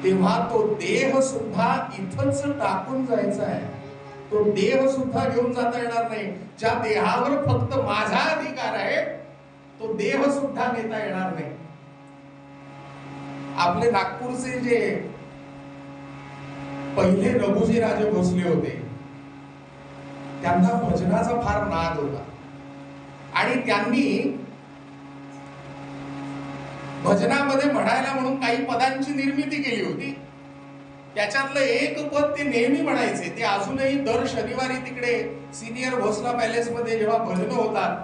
तेव्हा तो देह सुद्धा इथंच टाकून जायचा आहे. तो देह सुद्धा घेऊन जाता येणार नाही. ज्या देहावर फक्त माझा अधिकार आहे तो देह सुद्धा नेता येणार नाही. आपले नागपूरचे जे पहिले रघुजी राजे भोसले होते त्यांना भजनाचा फार नाद होता आणि त्यांनी भजनामध्ये म्हणायला म्हणून काही पदांची निर्मिती केली होती. त्याच्यातलं एक पद ते नेहमी म्हणायचे. ते अजूनही दर शनिवारी तिकडे सिनियर भोसला पॅलेस मध्ये जेव्हा भजन होतात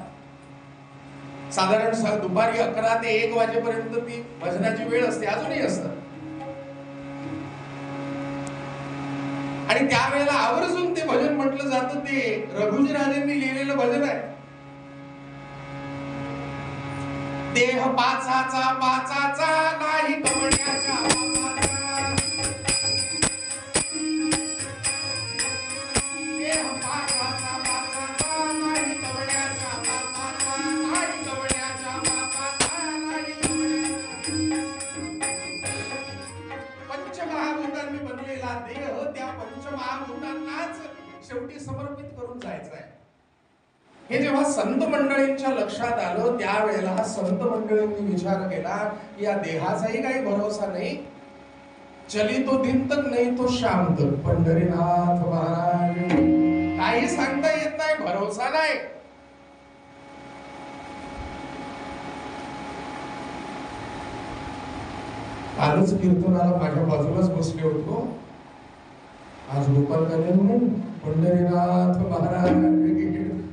साधारण दुपारी 11 ते 1 वाजेपर्यंत ती भजनाची वेळ असते, अजूनही असतं. आणि त्यावेळेला आवर्जून ते भजन म्हटलं जातं. ते रघुजी राजेंनी लिहिलेलं भजन आहे. देह पाचाचा पाचाचा नाही कवड्याच्या बापाचा. देह पाचाचा पाचाचा नाही कवड्याच्या बापाचा. नाही कवड्याच्या बापाचा नाही कवड्याच्या. पंचमहाभूतांनी बनलेला देह त्या पंचमहाभूतांनाच शेवटी समर्पित करून जायचा आहे. हे जेव्हा संत मंडळींच्या लक्षात आलं त्यावेळेला संत मंडळींनी विचार केला की या देहाचाही काही भरोसा नाही. चली तो दिन तक नाही तो शाम तक. पंढरीनाथ महाराज काही सांगता येत नाही, भरोसा नाही. कालच कीर्तनाला माझ्या बाजूलाच बसले होतो. आज गोपाल गाणे पंढरीनाथ महाराज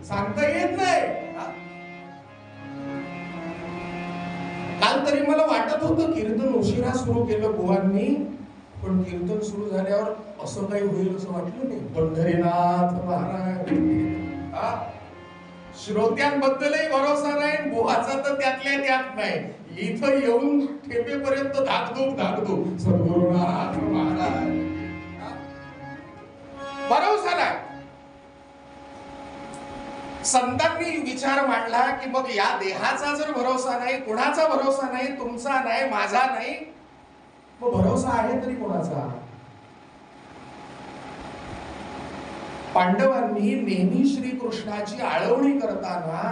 सांगता येत नाही. काल तरी मला वाटत होतं कीर्तन उशिरा सुरू केलं बुवांनी, पण कीर्तन सुरू झाल्यावर असं काही होईल असं वाटलं नाही. पंढरीनाथ महाराज. श्रोत्यांबद्दलही भरोसा नाही, बुवाचा तर त्यातल्या त्यात नाही. इथं येऊन ठेपेपर्यंत धाकधूक धाकधूक. सद्गुरुनाथ महाराज भरोसा नाही. संतांनी विचार मांडला की मग या देहाचा जर भरोसा नाही, कुणाचा भरोसा नाही, तुमचा नाही, माझा नाही, मग भरोसा आहे तरी कोणाचा? पांडवांनी नेहमी श्रीकृष्णाची आळवणी करताना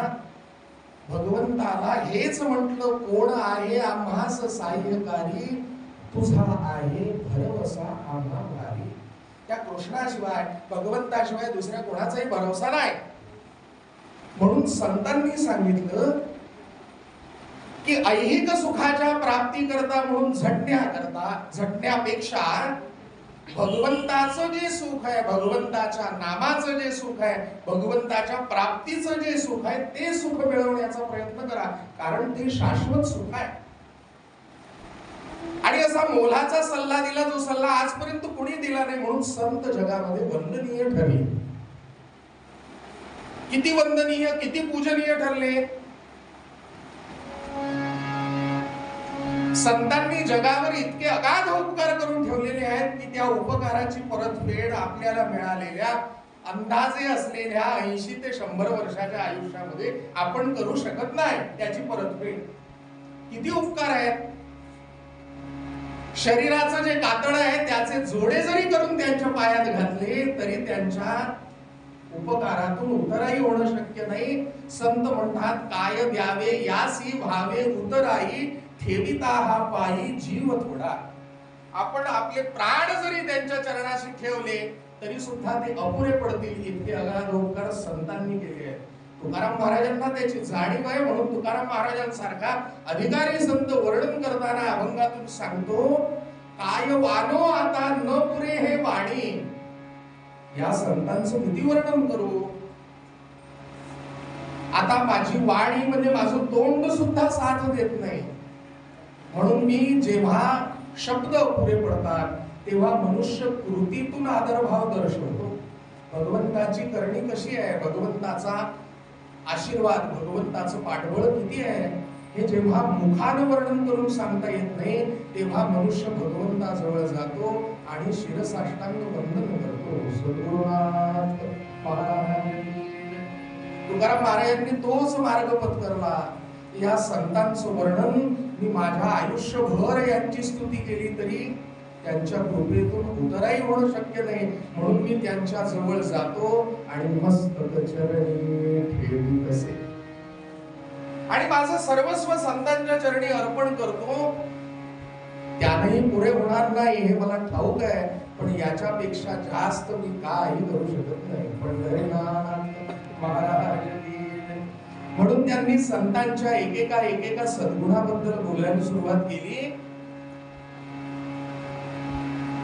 भगवंताला हेच म्हटलं, कोण आहे आम्हास साह्यकारी, तुझा आहे भरवसा आम्हा भारी. त्या कृष्णाशिवाय भगवंताशिवाय दुसऱ्या कोणाचाही भरोसा नाही. म्हणून संतांनी सांगितलं की ऐहिक सुखाच्या प्राप्ती करता म्हणून झटण्यापेक्षा भगवंताचं जे सुख आहे, भगवंताच्या नामाचं जे सुख आहे, भगवंताच्या प्राप्तीचं जे सुख आहे ते सुख मिळवण्याचा प्रयत्न करा, कारण ते शाश्वत सुख आहे. आणि असा मोलाचा सल्ला दिला जो सल्ला आजपर्यंत कोणी दिला नाही. म्हणून संत जगामध्ये वंदनीय ठरले. किती वंदनीय, किती पूजनीय ठरले. संतांनी जगावर इतके अगाध उपकार करून ठेवलेले आहेत की त्या उपकाराची परतफेड आपल्याला मिळालेल्या अंदाजे असलेल्या 80 ते 100 वर्षाच्या आयुष्यामध्ये आपण करू शकत नाही. त्याची परतफेड किती उपकार आहेत. शरीराचं जे कातड आहे त्याचे जोडे जरी करून त्यांच्या पायात घातले तरी त्यांच्या उपकारातून उतराई होणं शक्य नाही. संत म्हणतात, काय द्यावे यासी भावे उतराई, ठेविता हा पायी जीव थोडा. आपण आपले प्राण जरी त्यांच्या चरणाशी ठेवले तरी सुद्धा ते अपुरे पडतील. इतके अगाध उपकार संतांनी केले आहेत. तुकाराम महाराजांना त्याची जाणीव आहे. म्हणून तुकाराम महाराजांसारखा अधिकारी संत वर्णन करताना अभंगातून सांगतो, काय वानो आता न पुरे हे वाणी. या संतांचं किती वर्णन करू. आता माझी वाणी म्हणजे माझं तोंड सुद्धा साथ देत नाही. म्हणून मी जेव्हा शब्द पुरे पडतात तेव्हा मनुष्य कृतीतून आदरभाव दर्शवतो. भगवंताची करणी कशी आहे, भगवंताचा आशीर्वाद, भगवंताचं पाठबळ किती आहे, हे जेव्हा मुखानं वर्णन करून सांगता येत नाही तेव्हा मनुष्य भगवंताजवळ जातो आणि शिरसाष्टांग वंदन करतो. सद्गुरुनाथ महाराज. तुकाराम महाराजांनी तोच मार्ग पत्करला. या संतांचं वर्णन मी माझ्या आयुष्यभर यांची स्तुती केली तरी त्यांच्या कृपेतून उतराई होणं शक्य नाही, म्हणून मी त्यांच्या जवळ जातो आणि मस्तक चरणी ठेवी असे आणि माझं सर्वस्व संतांच्या चरणी अर्पण करतो. त्यानेही पुरे होणार नाही हे मला ठाऊक आहे, पण याच्यापेक्षा जास्त मी काही करू शकत नाही. पंढरीनाथ महाराज म्हणून त्यांनी संतांच्या एकेका सद्गुणाबद्दल बोलायला सुरुवात केली.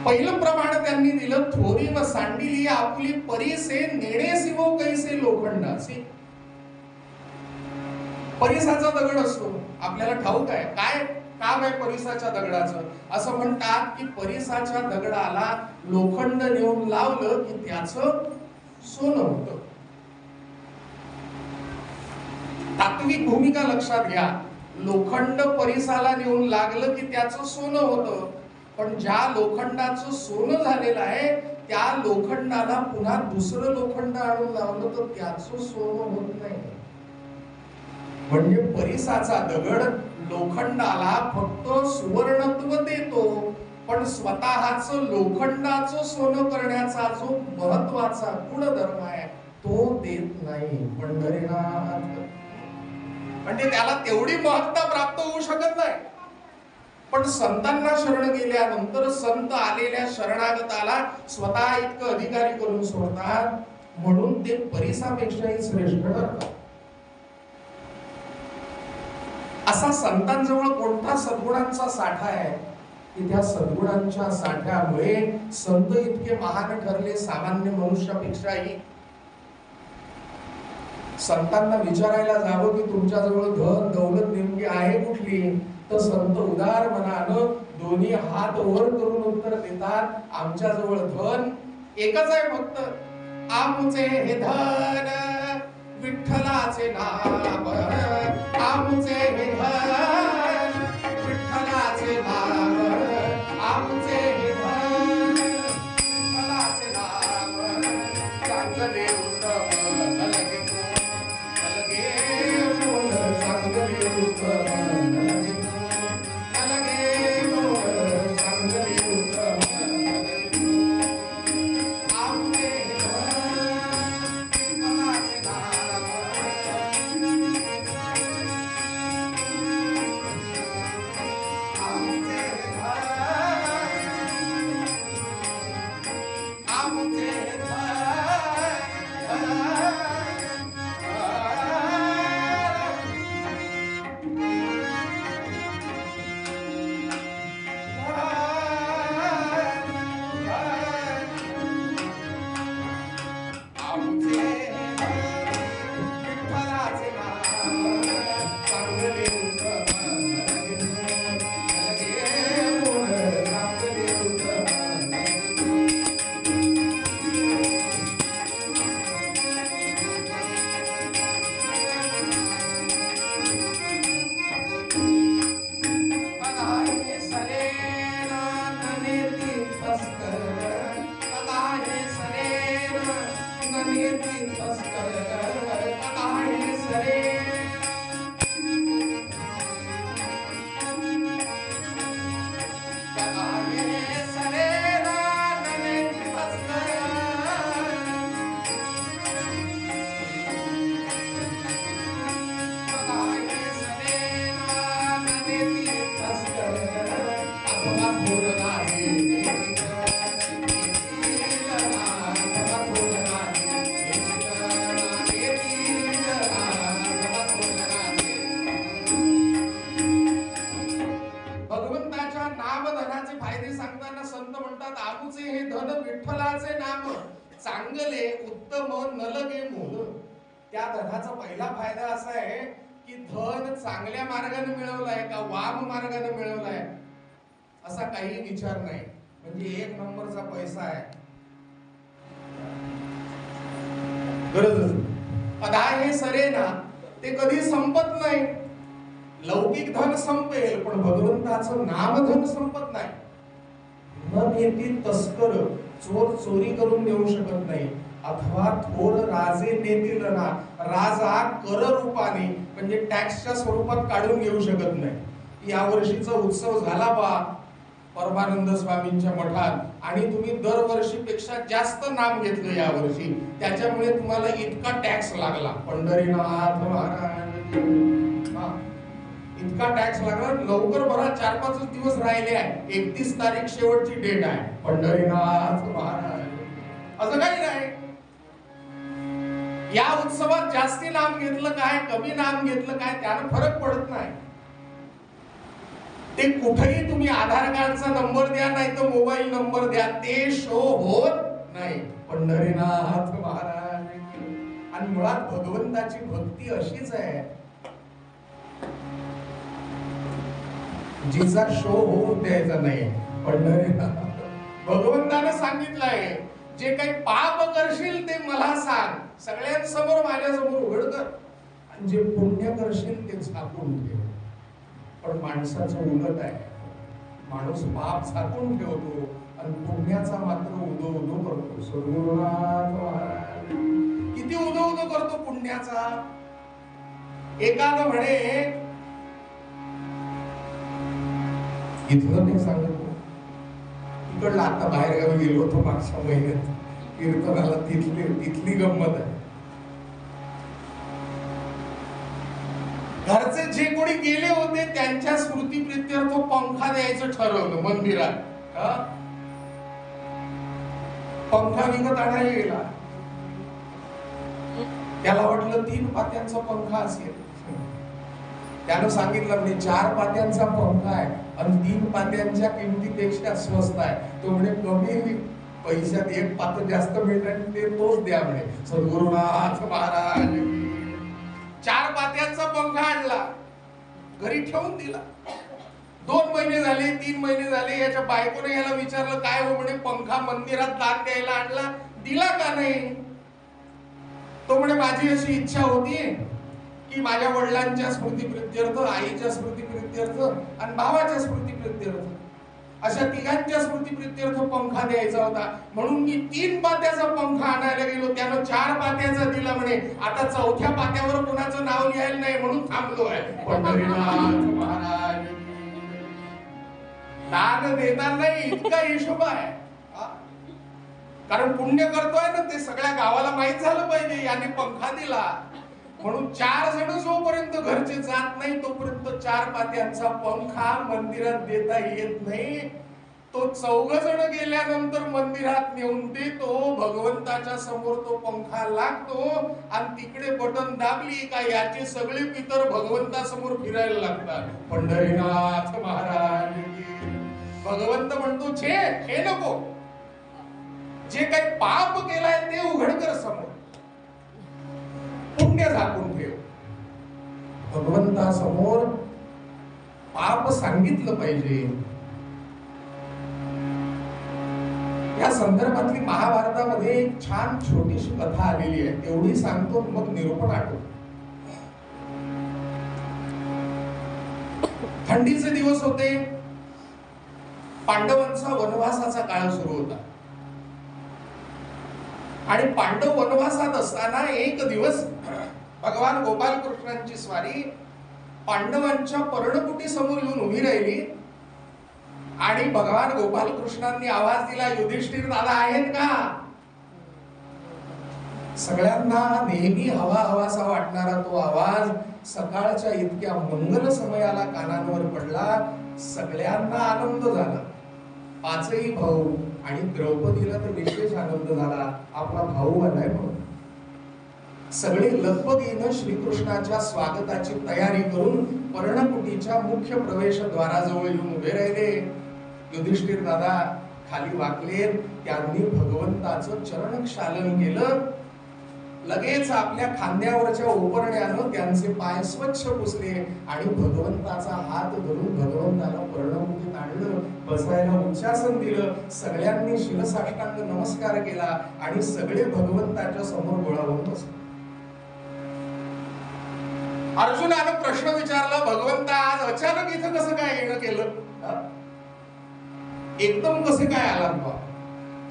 पहिलं प्रमाण त्यांनी दिलं, थोरी व सांडिली आपली परीसे नेणे सिवो कैसे लोखंडाचे. परिसाचा दगड असतो, आपल्याला ठाऊक आहे काय काम आहे परिसाच्या दगडाचं. असं म्हणतात की परिसाच्या दगडाला लोखंड नेऊन लावलं की त्याचं सोनं होतं. तात्विक भूमिका लक्षात घ्या. लोखंड परिसाला नेऊन लागलं की त्याचं सोनं होतं, पण ज्या लोखंडाचं सोनं झालेलं आहे त्या लोखंडाला पुन्हा दुसरं लोखंड आणून लावलं तर त्याचं सोनं होत नाही. म्हणजे परिसाचा दगड लोखंडाला फक्त सुवर्णत्व देतो, पण स्वतःचं लोखंडाचं सोनं करण्याचा जो महत्वाचा गुणधर्म आहे तो देत नाही. पंढरीनाथ म्हणजे त्याला तेवढी महत्ता प्राप्त होऊ शकत नाही. पण संतांना शरण गेल्यानंतर संत आलेल्या शरणागताला स्वतः इतकं अधिकारी करून सोडतात, म्हणून ते परिसापेक्षाही श्रेष्ठ ठरतात. असा संतांजवळ कोणता सद्गुणांचा साठा आहे की त्या सद्गुणांच्या साठ्यामुळे संत इतके महान ठरले सामान्य मनुष्यापेक्षाही. संतांना विचारायला जावं की तुमच्याजवळ धन दौलत नेमकी आहे कुठली, तर संत उदार मनानं दोन्ही हात वर करून उत्तर देतात, आमच्याजवळ धन एकच आहे फक्त, आमचे हे धन विठ्ठलाचे नाम, आमचे हे धन विठ्ठलाचे नाम, आमचे हे धन विठ्ठलाचे नाम. चांगले उत्तम नलगे मोल, चांगले उत्तम नलगे मोल, चांगले उत्तम आमचे हे धन विठ्ठलाचे नाम. विठ्ठलाचे नाम चांगले उत्तम नलगे मोल. त्या धनाचा पहिला फायदा असा आहे की धन चांगल्या मार्गाने मिळवलाय का वाम मार्गाने मिळवलाय असा काही विचार नाही. म्हणजे एक नंबरचा पैसा आहे. गरज अदाय सरे ना ते कधी संपत नाही. लौकिक धन संपेल पण भगवंताचं नामधन संपत नाही. न नेती तस्कर चोर चोरी करून देऊ शकत नाही. अथवा थोर राजे नेतील ना राजा कर रूपाने म्हणजे टॅक्सच्या स्वरूपात काढून घेऊ शकत नाही. या वर्षीचा उत्सव झाला बा परमानंद स्वामींच्या मठात, आणि तुम्ही दरवर्षीपेक्षा जास्त नाम घेतलं या वर्षी, त्याच्यामुळे तुम्हाला इतका टॅक्स लागला. पंढरीनाथ महाराज, इतका टॅक्स लागला. लवकर भरा, 4-5 दिवस राहिले आहे. 31 तारीख शेवटची डेट आहे. पंढरीनाथ महाराज. असं काही नाही. या उत्सवात जास्ती नाम घेतलं काय, कमी नाम घेतलं काय, त्यानं फरक पडत नाही. ते कुठेही तुम्ही आधार कार्डचा नंबर द्या, नाही तर मोबाईल नंबर द्या, ते शो होत नाही. पंढरीनाथ महाराज. आणि मुळात भगवंताची भक्ती अशीच आहे, जिचा शो होऊ द्यायचा नाही. पंढरीनाथ. भगवंतानं सांगितलंय, जे काही पाप करशील ते मला सांग, सगळ्यांसमोर माझ्यासमोर उघड कर, आणि जे पुण्य करशील ते झाकून ठेव. पण माणसाचं उलट आहे. माणूस पाप झाकून ठेवतो आणि पुण्याचा मात्र उदो उदो करतो. सद्गुरुनाथ महाराज. किती उदो उदो करतो पुण्याचा. एकानं म्हणे, इथलं नाही सांगतो, तिकडला आता बाहेर गावी गेलो होतो मागच्या महिन्यात कीर्तनाला, तिथली गंमत आहे. घरचे जे कोणी गेले होते त्यांच्या स्मृतीप्रित्यर्थ पंखा द्यायचं ठरवलं मंदिरात. पंखा विकत आणायला गेला. त्याला वाटलं 3 पात्यांचा पंखा असेल. त्यानं सांगितलं म्हणजे 4 पात्यांचा पंखा आहे आणि 3 पात्यांच्या किमतीपेक्षा स्वस्त आहे. तो म्हणे कमी पैशात 1 पात जास्त मिळणार, ते तोच द्या म्हणे. सद्गुरुनाथ महाराज. 4 पात्यांचा पंखा आणला, घरी ठेवून दिला. 2 महिने झाले, 3 महिने झाले. याच्या बायकोने याला विचारलं, काय हो म्हणे, पंखा मंदिरात दान द्यायला आणला, दिला का नाही? तो म्हणे, माझी अशी इच्छा होती की माझ्या वडिलांच्या स्मृतीप्रित्यर्थ, आईच्या स्मृतीप्रित्यर्थ आणि भावाच्या स्मृतीप्रित्यर्थ, अशा तिघांच्या स्मृतीप्रित्यर्थ पंखा द्यायचा होता, म्हणून मी 3 पात्याचा पंखा आणायला गेलो. त्यानं 4 पात्याचा दिला म्हणे. आता 4थ्या पात्यावर कोणाचं नाव लिहायला नाही म्हणून थांबलो आहे. पंढरीनाथ महाराज. दान देताना इतका हिशोब आहे, कारण पुण्य करतोय ना, ते सगळ्या गावाला माहित झालं पाहिजे याने पंखा दिला म्हणून. 4 जण जोपर्यंत घरचे जात नाही तोपर्यंत 4 पात्यांचा पंखा मंदिरात देता येत नाही. तो 4 जण गेल्यानंतर मंदिरात नेऊन देतो. भगवंताच्या समोर तो पंखा लागतो आणि तिकडे बटन दाबली का याचे सगळे पितर भगवंतासमोर फिरायला लागतात. पंढरीनाथ महाराज. भगवंत म्हणतो, छे नको, जे काही पाप केलाय ते उघड कर समोर, पुण्य झाकून ठेव. भगवंतासमोर पाप सांगितलं पाहिजे. या संदर्भातली महाभारतामध्ये एक छान छोटीशी कथा आलेली आहे, तेवढी सांगतो मग निरूपण आठवतो. थंडीचे दिवस होते. पांडवांचा वनवासाचा काळ सुरू होता आणि पांडव वनवासात असताना एक दिवस भगवान गोपालकृष्णांची स्वारी पांडवांच्या पर्णकुटी समोर येऊन उभी राहिली आणि भगवान गोपालकृष्णांनी आवाज दिला, युधिष्ठिर दादा आहेत का? सगळ्यांना नेहमी हवासा वाटणारा तो आवाज सकाळच्या इतक्या मंगल समयाला कानांवर पडला. सगळ्यांना आनंद झाला. 5ही भाऊ आणि द्रौपदीला तर विशेष आनंद झाला, आपला भाऊ आलाय म्हणून. सगळे लगबगीनं श्रीकृष्णाच्या स्वागताची तयारी करून पर्णकुटीच्या मुख्य प्रवेशद्वाराजवळ येऊन उभे राहिले. युधिष्ठिर दादा खाली वाकले. त्यांनी भगवंताचं चरणक्षालन केलं. लगेच आपल्या खांद्यावरच्या उपरण्यानं त्यांचे पाय स्वच्छ पुसले आणि भगवंताचा हात धरून भगवंताला पर्णकुटीत आणलं. बसायला उच्चासन दिलं. सगळ्यांनी शिरसाष्टांग नमस्कार केला आणि सगळे भगवंताच्या समोर गोळावून बसले. अर्जुनानं प्रश्न विचारला, भगवंता आज अचानक इथं कसं काय येणं केलं? एकदम कसे काय आला?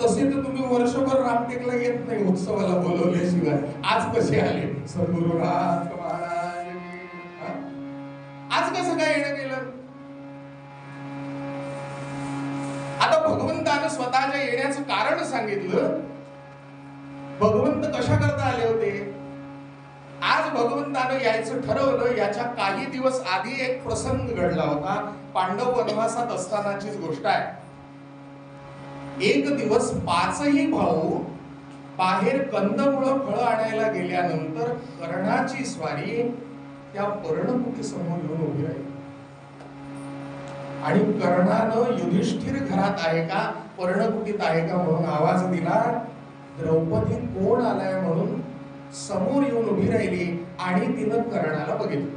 तसे तर तुम्ही वर्षभर रामटेकला येत नाही उत्सवाला बोलवल्याशिवाय, आज कसे आले? सद्गुरुनाथ महाराज. आज कसं काय येणं केलं? स्वतःच्या येण्याचं कारण सांगितलं. भगवंत कशा करता आले होते? आज भगवंतानं यायचं ठरवलं. याच्या काही दिवस आधी एक प्रसंग घडला होता. पांडव वनवासात असतानाचीच गोष्ट आहे. एक दिवस 5ही भाऊ बाहेर कंदमुळं फळं आणायला गेल्यानंतर कर्णाची स्वारी त्या पर्णकुटी समोर येऊन उभी राहिली. आणि कर्णानं युधिष्ठिर घरात आहे का, पर्णकुटीत आहे का म्हणून आवाज दिला. द्रौपदी कोण आलाय म्हणून समोर येऊन उभी राहिली आणि तिनं कर्णाला बघितलं.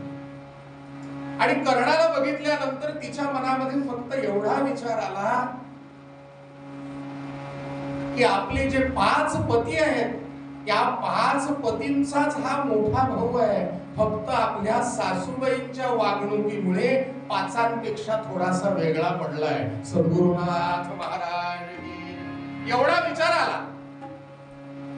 आणि कर्णाला बघितल्यानंतर तिच्या मनामध्ये फक्त एवढा विचार आला की आपले जे 5 पती आहेत त्या 5 पतींचाच हा मोठा भाऊ आहे. फक्त आपल्या सासूबाईंच्या वागणुकीमुळे 5पेक्षा थोडासा वेगळा पडलाय. सद्गुरुनाथ महाराज एवढा विचार आला.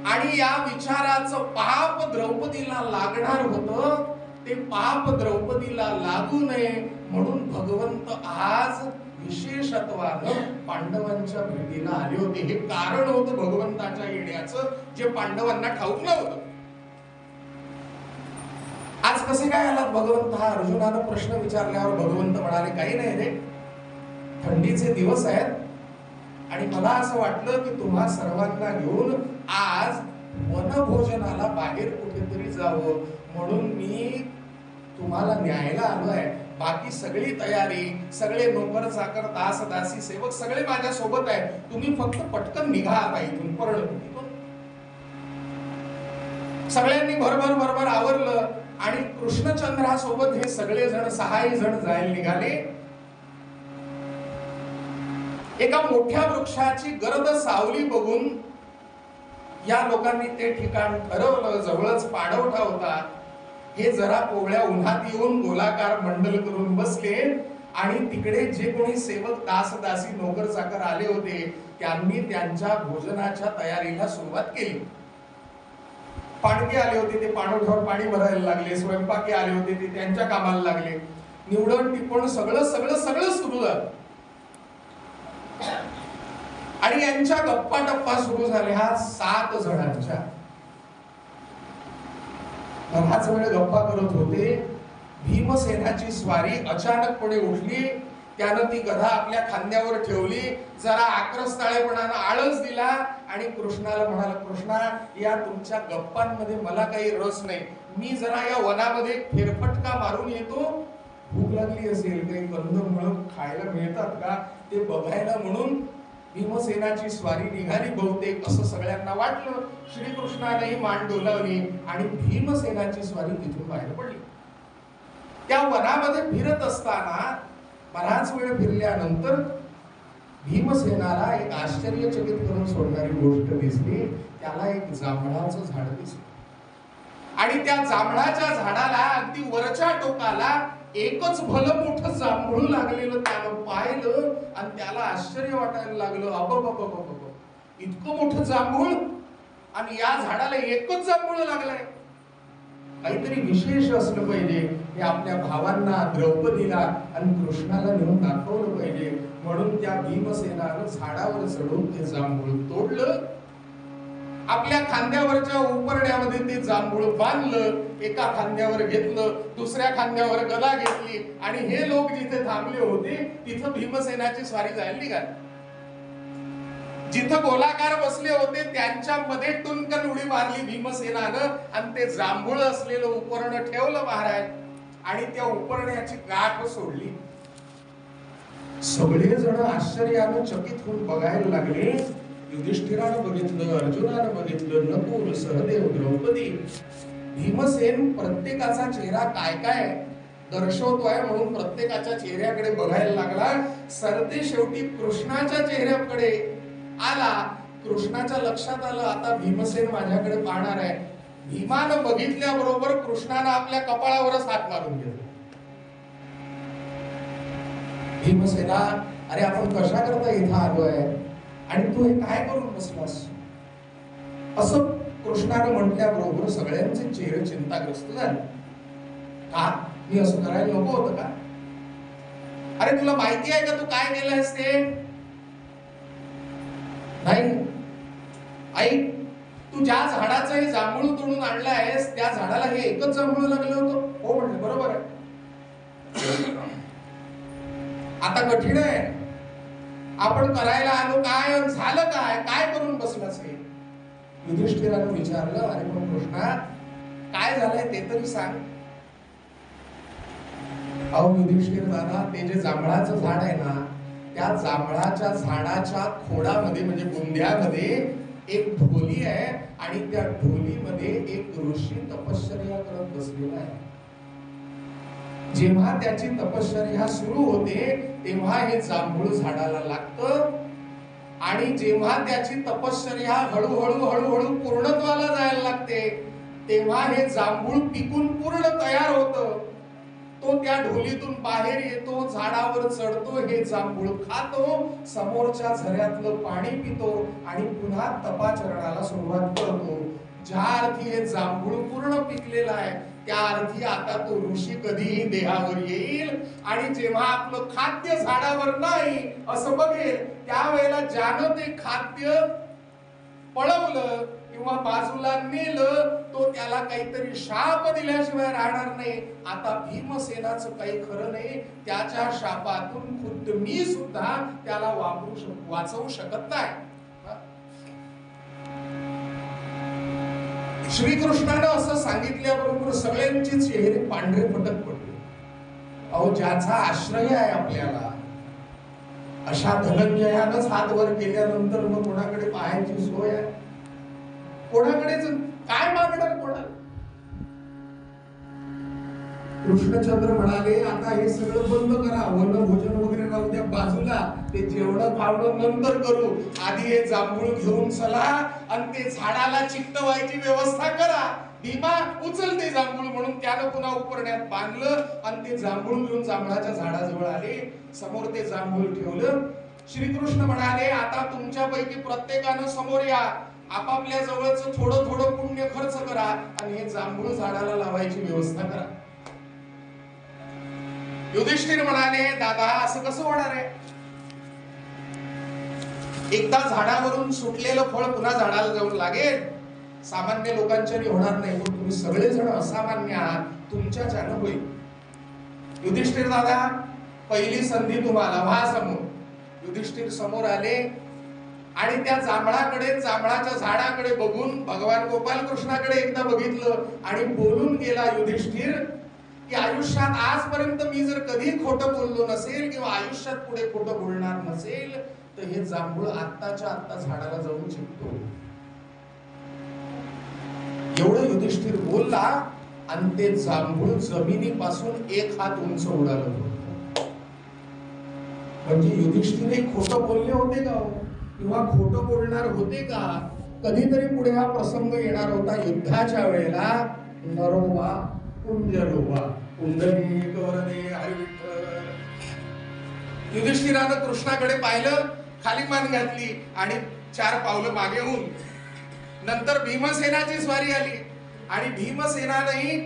आणि या विचाराचं पाप द्रौपदीला लागणार होतं. ते पाप द्रौपदीला लागू नये म्हणून भगवंत आज विशेषत्वानं पांडवांच्या भेटीला आले होते. हे कारण होतं भगवंताच्या येण्याचं, जे पांडवांना ठाऊक नव्हतं. आज कसे काय आलात भगवंत? हा अर्जुनानं प्रश्न विचारल्यावर भगवंत म्हणाले, काही नाही रे, थंडीचे दिवस आहेत आणि मला असं वाटलं की तुम्हा सर्वांना घेऊन आज वनभोजनाला बाहेर कुठेतरी जावं म्हणून मी तुम्हाला न्यायला आलोय. बाकी सगळी तयारी, सगळे नोकर चाकर दास दासी सेवक सगळे माझ्या सोबत आहेत. तुम्ही फक्त पटकन निघा आता इथून पर्णकुटीतून. सगळ्यांनी भरभर आवरलं आणि कृष्णचंद्रासोबत हे सगळे जण 6 जण जायला निघाले. एका मोठ्या वृक्षाची गर्द सावली बघून या लोकांनी ते ठिकाण ठरवलं. जवळच पाणवठा होता. हे जरा कोवळ्या उन्हात येऊन गोलाकार मंडल करून बसले आणि तिकडे जे कोणी सेवक दास दासी नोकर चाकर आले होते त्यांनी त्यांच्या भोजनाच्या तयारीला सुरुवात केली. पाणके आले होते ते पाणवठ्यावर पाणी भरायला लागले. स्वयंपाकी आले होते ते त्यांच्या कामाला लागले. निवडण टिपण सगळं सुरू झालं. आणि यांच्या गप्पा टप्पा सुरू झाल्या 7 जणांच्या. बराच वेळ गप्पा करत होते. भीमसेनाची स्वारी अचानकपणे उठली. त्यानं ती गदा आपल्या खांद्यावर ठेवली. जरा आक्रस्ताळेपणानं आळस दिला आणि कृष्णाला म्हणाला, कृष्णा, या तुमच्या गप्पांमध्ये मला काही रस नाही. मी जरा या वनामध्ये फेरफटका मारून येतो. भूक लागली असेल, काही कंदमुळं खायला मिळतात का ते बघायला म्हणून भीमसेनाची स्वारी निघाली बहुतेक असं सगळ्यांना वाटलं. श्रीकृष्णानेही मान डोलावली आणि भीमसेनाची स्वारी तिथून बाहेर पडली. त्या वनामध्ये फिरत असताना बराच वेळ फिरल्यानंतर भीमसेनाला एक आश्चर्यचकित करून सोडणारी गोष्ट दिसली. त्याला एक जांभळाचं झाड दिसलं आणि त्या जांभळाच्या झाडाला अगदी वरच्या टोकाला एकच भलं मोठं जांभूळ लागलेलं त्यानं पाहिलं आणि त्याला आश्चर्य वाटायला लागलं. अबब, इतकं मोठं जांभूळ आणि या झाडाला एकच जांभूळ लागलंय. काहीतरी विशेष असलं पाहिजे. हे आपल्या भावांना, द्रौपदीला आणि कृष्णाला नेऊन दाखवलं पाहिजे. म्हणून त्या भीमसेनानं झाडावर चढून ते जांभूळ तोडलं. आपल्या खांद्यावरच्या उपरण्यामध्ये ते जांभूळ बांधलं. एका खांद्यावर घेतलं, दुसऱ्या खांद्यावर गदा घेतली आणि हे लोक जिथे थांबले होते तिथं भीमसेनाची स्वारी जायला निघाली. जिथं गोलाकार बसले होते त्यांच्यामध्ये टुनकन उडी मारली भीमसेनानं आणि ते जांभूळ असलेलं उपरण ठेवलं महाराज आणि त्या उपरण्याची गाठ सोडली. सगळे जण आश्चर्यानं चकित होऊन बघायला लागले. युधिष्ठिरानं बघितलं, अर्जुनानं बघितलं, नकुल, सहदेव, द्रौपदी, भीमसेन प्रत्येकाचा चेहरा काय काय दर्शवतोय म्हणून प्रत्येकाच्या चेहऱ्याकडे बघायला लागला. सरते शेवटी कृष्णाच्या चेहऱ्याकडे आला. कृष्णाच्या लक्षात आलं आता भीमसेन माझ्याकडे पाहणार आहे. भीमानं बघितल्याबरोबर कृष्णानं आपल्या कपाळावरच हात मारून घेतला. भीमसेना, अरे आपण कशा करता इथं आलोय आणि तू हे काय करून बसलास? असं कृष्णानं म्हटल्याबरोबर सगळ्यांचे चेहरे चिंताग्रस्त झाले. का मी असं करायला नको होतं का? अरे तुला माहिती आहे का तू काय केलंयस ते? नाही. ऐक, तू ज्या झाडाचं हे जांभूळ तोडून आणलं आहेस त्या झाडाला हे एकच जांभूळ लागलं होतं? हो म्हणलं, बरोबर आहे. आता कठीण आहे. आपण करायला आलो काय, झालं काय, काय करून बसलास हे? युधिष्ठिरानं विचारलं, अरे पण कृष्णा काय झालंय ते तरी सांग. अहो युधिष्ठिर दादा, ते जे जांभळाचं झाड आहे ना, त्या जांभळाच्या झाडाच्या खोडामध्ये म्हणजे बुंध्यामध्ये एक ढोली आहे आणि त्या ढोलीमध्ये एक ऋषी तपश्चर्या करत बसलेला आहे. जेव्हा त्याची तपश्चर्या सुरू होते तेव्हा हे जांभूळ झाडाला लागतं आणि जेव्हा त्याची तपश्चर्या हळूहळू हळूहळू पूर्णत्वाला जायला लागते तेव्हा हे जांभूळ पिकून पूर्ण तयार होतं. तो त्या ढोलीतून बाहेर येतो, झाडावर चढतो, हे जांभूळ खातो, समोरच्या झऱ्यातलं पाणी पितो आणि पुन्हा तपाचरणाला सुरुवात करतो. ज्या अर्थी हे जांभूळ पूर्ण पिकलेलं आहे त्या अर्थी आता तो ऋषी कधीही देहावर येईल आणि जेव्हा आपलं खाद्य झाडावर नाही असं बघेल त्यावेळेला ज्यानं ते खाद्य पळवलं किंवा बाजूला नेलं तो त्याला काहीतरी शाप दिल्याशिवाय राहणार नाही. आता भीमसेनाचं काही खरं नाही. त्याच्या शापातून खुद्द मी सुद्धा त्याला वाचवू शकत नाही. श्रीकृष्णानं असं सांगितल्याबरोबर सगळ्यांचे चेहरे पांढरे फटक पडले. अहो ज्याचा आश्रय आहे आपल्याला अशा धनंजयानंच हात वर केल्यानंतर मग कोणाकडे पाहायची सोय आहे? कोणाकडेच काय मागणार कोणाला? कृष्णचंद्र म्हणाले आता हे सगळं बंद करा, वनभोजन वगैरे राहू द्या बाजूला, ते जेवण खावणं नंतर करू, आधी हे जांभूळ घेऊन चला आणि ते झाडाला चिकटवायची व्यवस्था करा. भीमा उचल ते जांभूळ म्हणून त्यानं पुन्हा उपरण्यात बांधलं आणि ते जांभूळ घेऊन जांभळाच्या झाडाजवळ आले. समोर ते जांभूळ ठेवलं. श्रीकृष्ण म्हणाले आता तुमच्यापैकी प्रत्येकानं समोर या, आपापल्या जवळचं थोडं थोडं पुण्य खर्च करा आणि हे जांभूळ झाडाला लावायची व्यवस्था करा. युधिष्ठिर म्हणाले दादा असं कसं होणार आहे? एकदा झाडावरून सुटलेलं फळ पुन्हा झाडाला जाऊन लागेल? सामान्य लोकांच्यानी होणार नाही, पण तुम्ही सगळेजण असामान्य आहात, तुमच्याच्यानं होईल. युधिष्ठिर दादा पहिली संधी तुम्हाला, व्हा समोर. युधिष्ठिर समोर आले आणि त्या जांभळाकडे, जांभळाच्या झाडाकडे बघून भगवान गोपाल कृष्णाकडे एकदा बघितलं आणि बोलून गेला युधिष्ठिर की आयुष्यात आजपर्यंत मी जर कधी खोटं बोललो नसेल किंवा आयुष्यात पुढे खोटं बोलणार नसेल तर हे जांभूळ आत्ताच्या आत्ता झाडाला जाऊन चिकटतो. एवढं युधिष्ठिर बोलला आणि ते जांभूळ जमिनीपासून 1 हात उंच उडालं. म्हणजे युधिष्ठिर खोटं बोलले होते का किंवा खोटं बोलणार होते का? कधीतरी पुढे हा प्रसंग येणार होता. युद्धाच्या वेळेला नरोबा कुंजरोबा कुंडलिक वरदे हरी विठ्ठल. युधिष्ठिरानं कृष्णाकडे पाहिलं, खाली मान घातली आणि 4 पावलं मागे होऊन नंतर भीमसेनाची स्वारी आली आणि भीमसेनानेही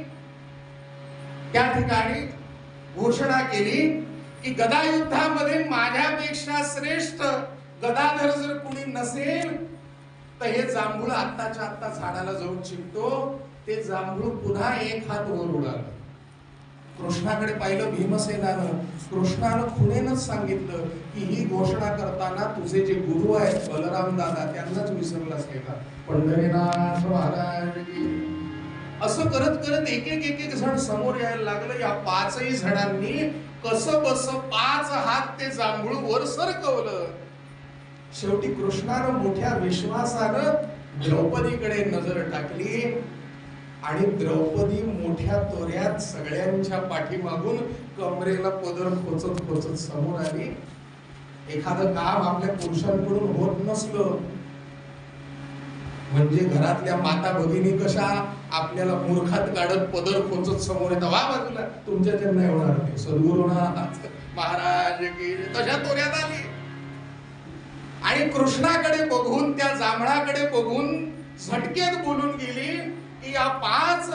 त्या ठिकाणी घोषणा केली की गदा युद्धामध्ये माझ्यापेक्षा श्रेष्ठ गदाधर जर कुणी नसेल तर हे जांभूळ आत्ताच्या आत्ता झाडाला जाऊन चिकटो. ते जांभूळ पुन्हा 1 हात वर उडालं. कृष्णाकडे पाहिलं भीमसेनानं. कृष्णानं खुणेनच सांगितलं की ही घोषणा करताना तुझे जे गुरु आहेत बलराम दादा त्यांनाच विसरलास का? पंढरीनाथ महाराज की. असं करत करत एक एक जण समोर यायला लागलं. या 5ही जणांनी कसं बस 5 हात ते जांभूळ वर सरकवलं. शेवटी कृष्णानं मोठ्या विश्वासानं द्रौपदीकडे नजर टाकली आणि द्रौपदी मोठ्या तोऱ्यात सगळ्यांच्या पाठीमागून कमरेला पदर खोचत खोचत समोर आली. एखादं काम आपल्या पुरुषांकडून होत नसलं म्हणजे घरातल्या माता भगिनी कशा आपल्याला मूर्खात काढत पदर खोचत समोर येतात, वा बाजूला तुमच्या जन्म होणार नाही सद्गुरुनाथ महाराज की, तशा तोऱ्यात आली आणि कृष्णाकडे बघून त्या जांभळाकडे बघून झटकेत बोलून गेली की या 5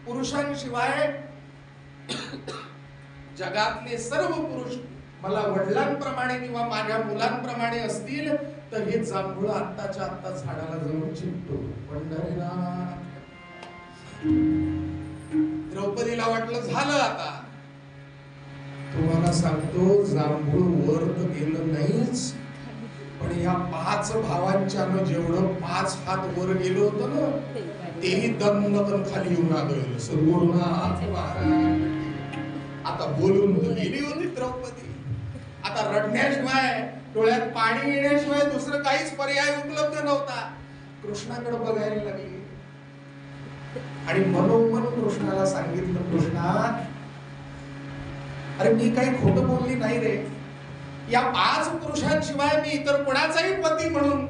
पुरुषांशिवाय जगातले सर्व पुरुष मला वडिलांप्रमाणे किंवा माझ्या मुलांप्रमाणे असतील तर हे जांभूळ आत्ताच्या आत्ता झाडाला जाऊन चिपटो. पंढरीनाथ. द्रौपदीला वाटलं झालं आता. तुम्हाला सांगतो जांभूळ वर तर गेलं नाहीच, पण या 5 भावांच्यानं जेवढं 5 हात वर गेलो होतं ना तेही दणदण खाली येऊन आलं. सद्गुरुनाथ महाराज. आता बोलून गेली होती द्रौपदी. आता रडण्याशिवाय डोळ्यात पाणी येण्याशिवाय दुसरं काहीच पर्याय उपलब्ध नव्हता. कृष्णाकडे बघायला लागली आणि मनोमन कृष्णाला सांगितलं, कृष्णा अरे मी काही खोटं बोलली नाही रे. या 5 पुरुषांशिवाय मी इतर कोणाचाही पती म्हणून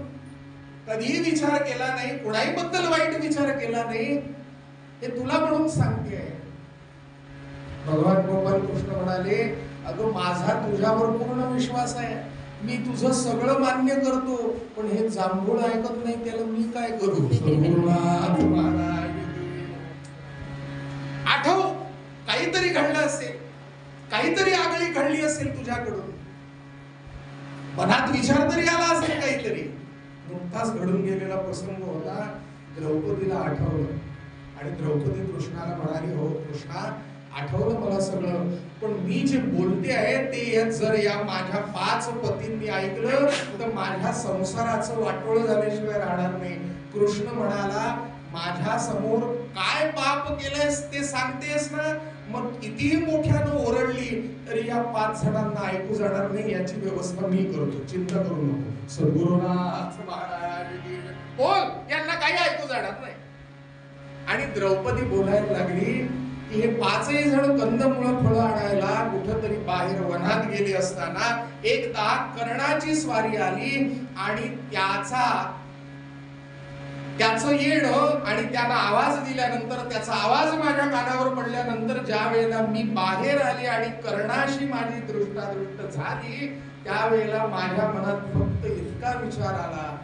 कधीही विचार केला नाही, कोणाही बद्दल वाईट विचार केला नाही, हे तुला म्हणून सांगते. भगवान गोपाल कृष्ण म्हणाले, अगं माझा तुझ्यावर पूर्ण विश्वास आहे, मी तुझं सगळं मान्य करतो, पण हे जांभूळ ऐकत नाही त्याला मी काय करू. आठव काहीतरी घडलं असेल, काहीतरी आगळी घडली असेल तुझ्याकडून, मनात विचार तरी आला असेल काहीतरी. नुकताच घडून गेलेला प्रसंग होता. द्रौपदीला आठवलं आणि द्रौपदी कृष्णाला म्हणाली, हो कृष्णा आठवलं मला सगळं, पण मी जे बोलते आहे ते जर या माझ्या 5 पतींनी ऐकलं तर माझ्या संसाराचं वाटोळं झाल्याशिवाय राहणार नाही. कृष्ण म्हणाला, माझ्या समोर काय पाप केलंयस ते सांगतेस ना, मग कितीही मोठ्यानं ओरडली तरी या 5 जणांना ऐकू जाणार नाही, याची व्यवस्था मी करतो, चिंता करू नको. सद्गुरुनाथ महाराज बोल, यांना काही ऐकू जाणार नाही. आणि द्रौपदी बोलायला लागली की हे 5ही जण कंदमुळं फळं आणायला कुठंतरी बाहेर वनात गेले असताना एकदा कर्णाची स्वारी आली आणि त्याचं येड आणि त्याला आवाज दिल्यानंतर, त्याचा आवाज माझ्या कानावर पडल्यानंतर ज्या वेळेला मी बाहेर आली आणि कर्णाशी माझी दृष्टादृष्ट झाली, त्यावेळेला माझ्या मनात फक्त इतका विचार आला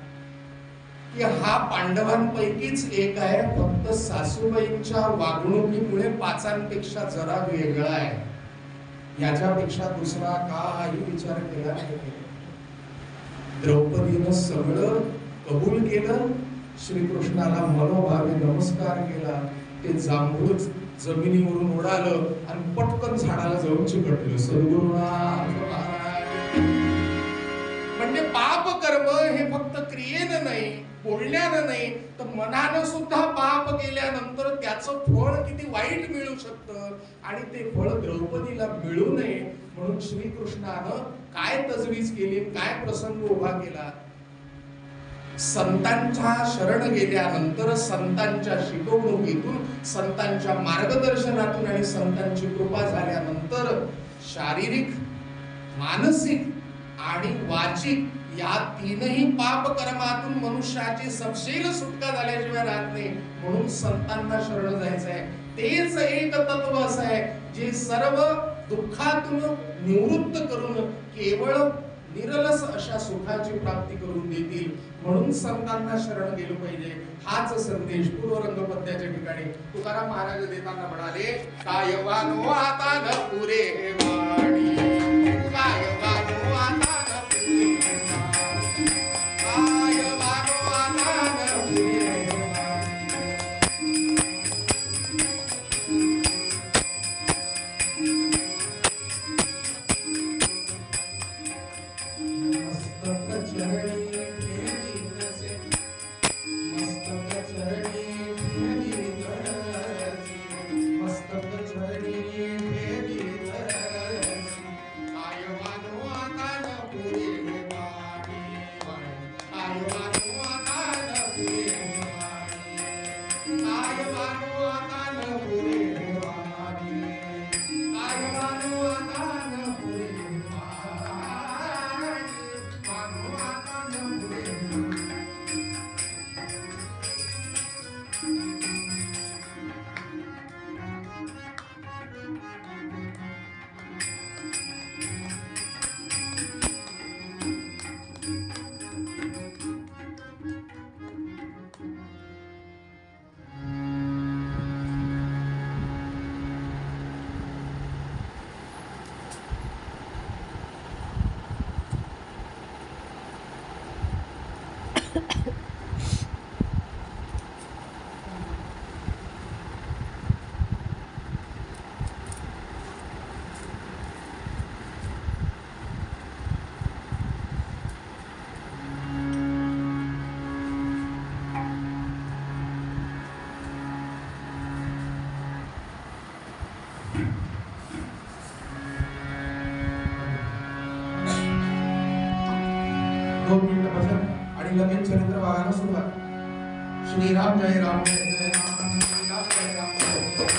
की हा पांडवांपैकीच एक आहे, फक्त सासूबाईंच्या वागणुकीमुळे 5पेक्षा जरा वेगळा आहे, याच्यापेक्षा दुसरा काही विचार केला नाही. द्रौपदीनं सगळं कबूल केलं, श्रीकृष्णाला मनोभावे नमस्कार केला, ते जांभूळ जमिनीवरून उडालं आणि पटकन झाडाला जाऊन चिकटलं. सद्गुरुनाथ महाराज. म्हणजे पाप कर्म हे फक्त क्रियेनं नाही, बोलण्यानं नाही, तर मनानं सुद्धा पाप केल्यानंतर त्याचं फळ किती वाईट मिळू शकतं, आणि ते फळ द्रौपदीला मिळू नये म्हणून श्रीकृष्णानं काय तजवीज केली, काय प्रसंग उभा केला. संतांच्या शरण गेल्यानंतर, संतांच्या शिकवणुकीतून, संतांच्या मार्गदर्शनातून आणि संतांची कृपा झाल्यानंतर शारीरिक, मानसिक आणि वाचिक या 3ही पाप कर्मातून मनुष्याची सपशेल सुटका झाल्याशिवाय राहत नाही. म्हणून संतांना शरण जायचं आहे. तेच एक तत्व असं आहे जे सर्व दुःखातून निवृत्त करून केवळ निरलस अशा सुखाची प्राप्ती करून देतील. म्हणून संतांना शरण गेलं पाहिजे. हाच संदेश पूर्वरंग पद्याच्या ठिकाणी तुकाराम महाराज देताना म्हणाले, काय वानो आता न पुरे वाणी, काय वानो आता न पुरे वाणी, काय वानो आता न पुरे 2 मिनिट बसा आणि लगेच चरित्र वागायला सुरुवात. श्रीराम जय राम जय जय राम, श्रीराम जय राम जय जय राम,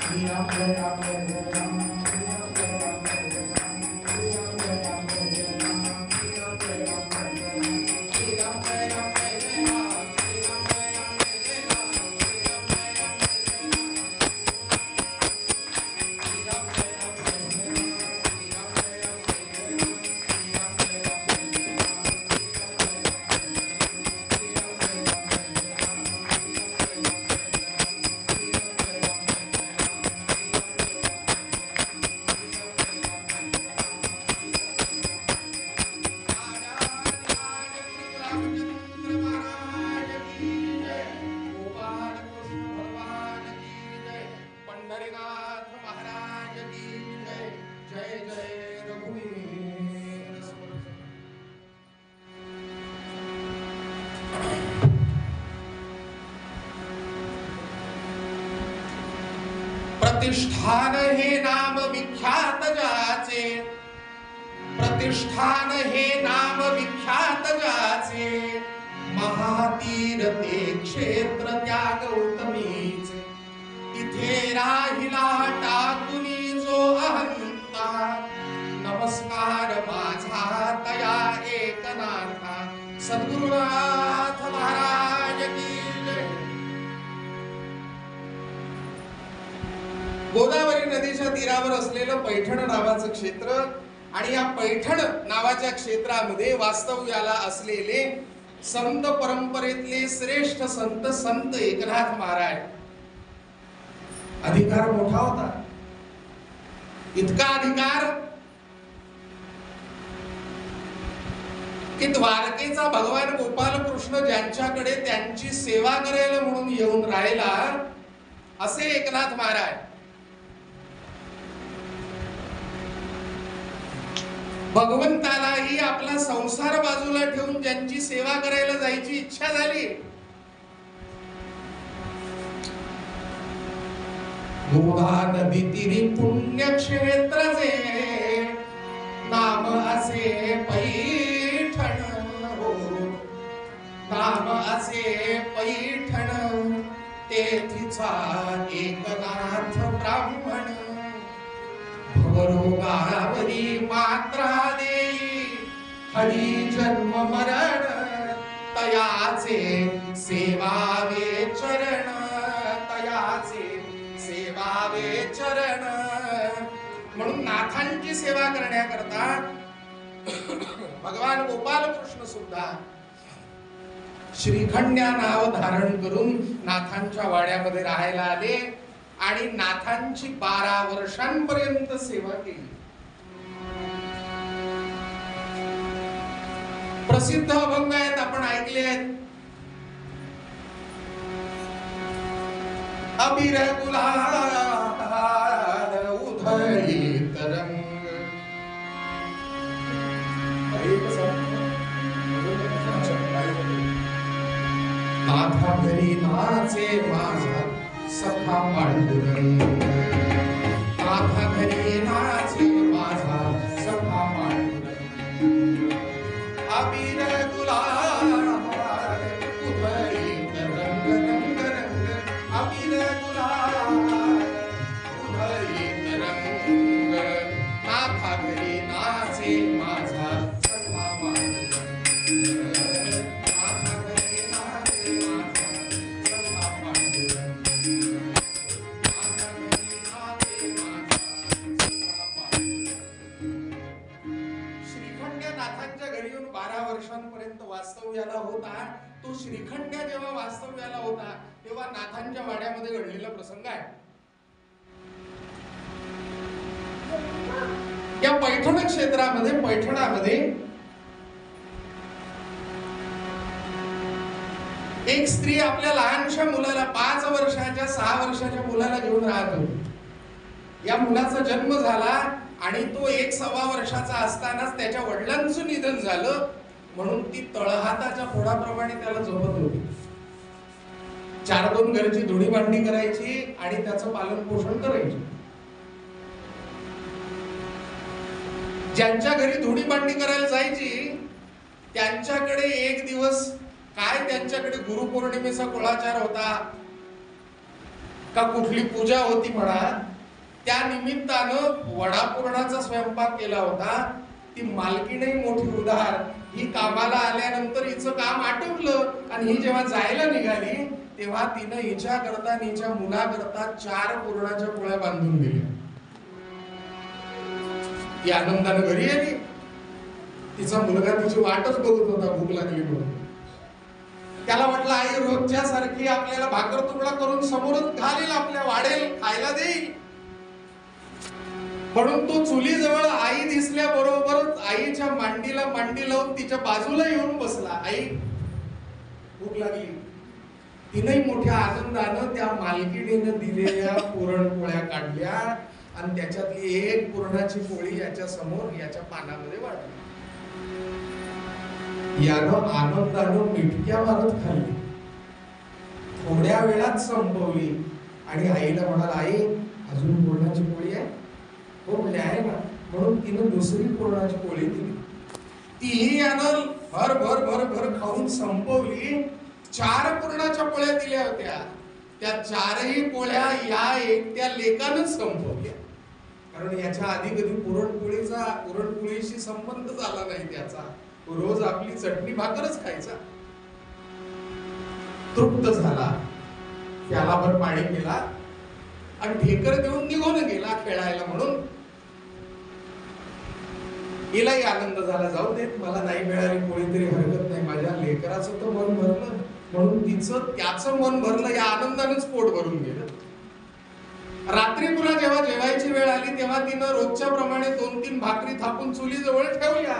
श्रीराम जय राम जय जय राम, श्रीराम जय राम जय जय राम, श्रीराम जय राम जय जय प्रतिष्ठान हे नाम विख्यात जाचे, प्रतिष्ठान हे नाम विख्यात जाचे, महातीरते क्षेत्र त्या गौतमीचे, इथे राहिला टाकुनी जो अहंता, नमस्कार माझा तया एकनाथा, सद्गुरुनाथ महाराज की जय. गोदावरी नदीच्या तीरावर असलेलं पैठण नावाचं क्षेत्र आणि या पैठण नावाच्या क्षेत्रामध्ये वास्तव्याला असलेले संत परंपरेतले श्रेष्ठ संत संत एकनाथ महाराज. अधिकार मोठा होता, इतका अधिकार की द्वारकेचा भगवान गोपाल कृष्ण ज्यांच्याकडे त्यांची सेवा करायला म्हणून येऊन राहिला असे एकनाथ महाराज. भगवंतालाही आपला संसार बाजूला ठेवून ज्यांची सेवा करायला जायची इच्छा झाली. गोदा नदी तीरी पुण्यक्षेत्राचे नाम असे पैठण हो, नाम असे पैठण, तेथीचा एकनाथ ब्राह्मण, भवरोगावरी मात्रा देई, हरी जन्म मरण, तयाचे सेवावे चरण, तयाचे सेवावे चरण. म्हणून नाथांची सेवा करण्याकरता भगवान गोपाल कृष्ण सुद्धा श्रीखंड्या नाव धारण करून नाथांच्या वाड्यामध्ये राहायला आले आणि नाथांची 12 वर्षांपर्यंत सेवा केली. प्रसिद्ध अभंग आहेत, आपण ऐकले आहेत. अबीर गुलाल उधळीत रंग, नाथा घरी नाचे माझा सखा पांडुरंग, नाथा घरी नाचे माझा सखा पांडुरंग, अबीर गुलाल उधळीत रंग, रंग रंग, अबीर गुलाल उधळीत रंग, नाथा घरी नाचे माझा सखा पांडुरंग, नाथा घरी नाचे माझा तो श्रीखंड्या जेव्हा वास्तव्याला होता तेव्हा नाथांच्या वाड्यामध्ये घडलेला प्रसंग आहे. या पैठण क्षेत्रामध्ये पैठणामध्ये एक स्त्री आपल्या लहानशा मुलाला 5 वर्षाच्या 6 वर्षाच्या मुलाला घेऊन राहत होती. या मुलाचा जन्म झाला आणि तो 1-1.25 वर्षाचा असतानाच त्याच्या वडिलांचं निधन झालं, म्हणून ती तळहाताच्या फोडाप्रमाणे त्याला जपत होती. 4-2 घरची धुणी भांडी करायची आणि त्याचं पालन पोषण करायची. ज्यांच्या घरी धुणी भांडी करायला जायची त्यांच्याकडे एक दिवस काय त्यांच्याकडे गुरुपौर्णिमेचा कुळाचार होता का कुठली पूजा होती म्हणा, त्या निमित्तानं वडापुरणाचा स्वयंपाक केला होता. ती मालकीणही मोठी उदार, ही कामाला आल्यानंतर हिचं काम आटोपलं आणि ही जेव्हा जायला निघाली तेव्हा तिनं हिच्या करता आणि हिच्या मुलाकरता 4 पुरणाच्या पोळ्या बांधून दिल्या. ती आनंदानं घरी आली. तिचा मुलगा तिची वाटच बघत होता भूक लागली म्हणून. त्याला वाटलं आई रोजच्या सारखी आपल्याला भाकर तुकडा करून समोरच घालेल, आपल्या वाढेल, खायला देईल. म्हणून तो चुलीजवळ आई दिसल्या बरोबरच आईच्या मांडीला मांडी लावून तिच्या बाजूला येऊन बसला. आई भूक लागली. तिनेही मोठ्या आनंदानं त्या मालकिणीनं दिलेल्या पुरणपोळ्या काढल्या आणि त्याच्यातली एक पुरणाची पोळी याच्या समोर याच्या पानामध्ये वाढली. यानं आनंदानं मिठक्या मारत खाल्ली. थोड्या वेळात संपवली आणि आईला म्हणाला, आई अजून पुरणाची पोळी आहे? हो म्हणजे आहे ना. म्हणून तिनं दुसरी पुरणाची पोळी दिली. तीही यानं भर भर भर भर खाऊन संपवली. 4 पुरणाच्या पोळ्या दिल्या होत्या. त्या 4ही पोळ्या या एकट्या लेकानच संपवल्या. कारण याच्या आधी कधी पुरणपोळीशी संबंध झाला नाही त्याचा. रोज आपली चटणी भाकरच खायचा. तृप्त झाला, प्यालाभर पाणी पिला आणि ढेकर देऊन निघून गेला खेळायला. म्हणून हिलाही आनंद झाला, जाऊ देत मला नाही मिळाली पोळी तरी हरकत नाही, माझ्या लेकराचं तर मन भरलं. म्हणून तिचं त्याचं मन भरलं, या आनंदानेच पोट भरून गेलं. रात्री पुन्हा जेव्हा जेवायची वेळ आली तेव्हा तिनं रोजच्या प्रमाणे 2-3 भाकरी थापून चुलीजवळ ठेवल्या.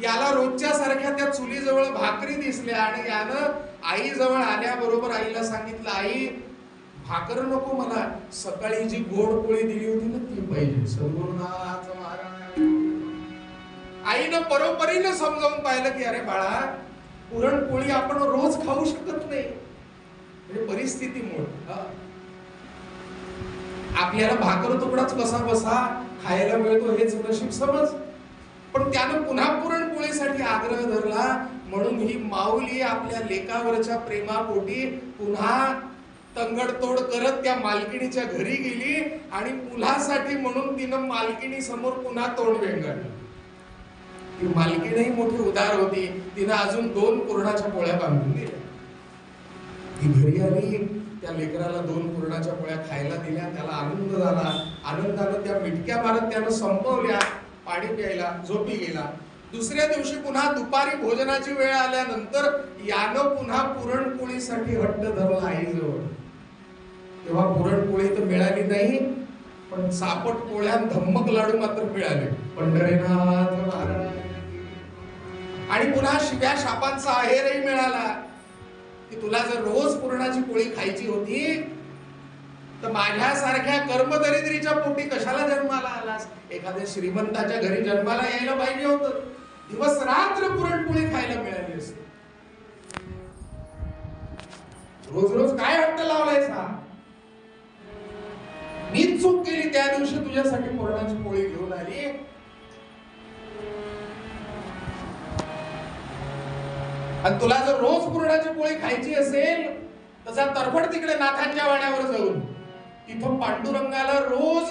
याला रोजच्या सारख्या त्या चुलीजवळ भाकरी दिसल्या आणि यानं आई जवळ आल्याबरोबर आईला सांगितलं, आई भाकर नको मला, सकाळी जी गोड पोळी दिली होती ना ती पाहिजे. सद्गुरुनाथ महाराज. आईनं परोपरीनं समजावून पाहिलं की अरे बाळा, पुरणपोळी आपण रोज खाऊ शकत नाही, म्हणजे परिस्थितीमुळे आपल्याला भाकर तुकडाच कसा बसा खायला मिळतो हेच नशीब समज. पण त्यानं पुन्हा पुरणपोळीसाठी आग्रह धरला. म्हणून ही माऊली आपल्या लेकावरच्या प्रेमापोटी पुन्हा तंगडतोड करत त्या मालकिणीच्या घरी गेली आणि मुलासाठी म्हणून तिनं मालकिणी समोर पुन्हा तोंड वेंगळलं. ती मालकीणही मोठी उदार होती. तिनं अजून 2 पुरणाच्या पोळ्या बांधून दिल्या. ती घरी आली, त्या लेकराला 2 पुरणाच्या पोळ्या खायला दिल्या. त्याला आनंद झाला. आनंदानं त्या मिठक्या मारत त्यानं संपवल्या. पाणी प्यायला झोपी गेला. दुसऱ्या दिवशी पुन्हा दुपारी भोजनाची वेळ आल्यानंतर यानं पुन्हा पुरणपोळीसाठी हट्ट धरला आईजवळ. तेव्हा पुरणपोळी तर मिळाली नाही, पण सापट पोळ्या धम्मक लाडू मात्र मिळाले. पंढरीनाथ महाराज. आणि पुन्हा शिव्या शापांचा आहेरही मिळाला की तुला जर रोज पुरणाची पोळी खायची होती तर माझ्यासारख्या कर्मदरिद्रीच्या पोटी कशाला जन्माला आलास? एखाद्या श्रीमंताच्या घरी जन्माला यायला पाहिजे होतं. दिवस रात्र पुरणपोळी खायला मिळाली असते. रोज रोज काय हट्ट लावलायचा? मीच चूक केली त्या दिवशी तुझ्यासाठी पुरणाची पोळी घेऊन आली. आणि तुला जर रोज पुरणाची पोळी खायची असेल तसा तरफड तिकडे नाथांच्या वाड्यावर जाऊन तिथं पांडुरंगाला रोज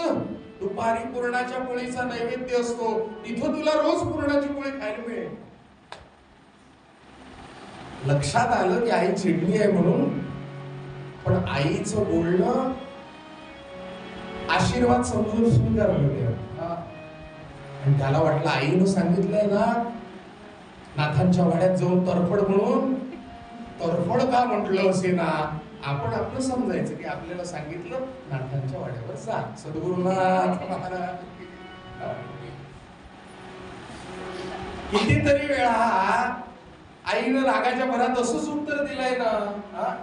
दुपारी पुरणाच्या पोळीचा नैवेद्य असतो. तिथं तुला रोज पुरणाची पोळी खायला मिळेल. लक्षात आलं की आई चिडली आहे म्हणून. पण आईचं बोलणं आशीर्वाद समजून स्वीकारलं. आणि त्याला वाटलं आईनं सांगितलंय ना नाथांच्या वाड्यात जाऊन तरफड म्हणून, आपण का म्हटलं असे ना, आपण आपलं समजायचं की आपल्याला सांगितलं नाथांच्या वाड्यावर जा. सद्गुरुनाथ महाराज कितीतरी वेळा आईनं रागाच्या भरात असंच उत्तर दिलंय ना.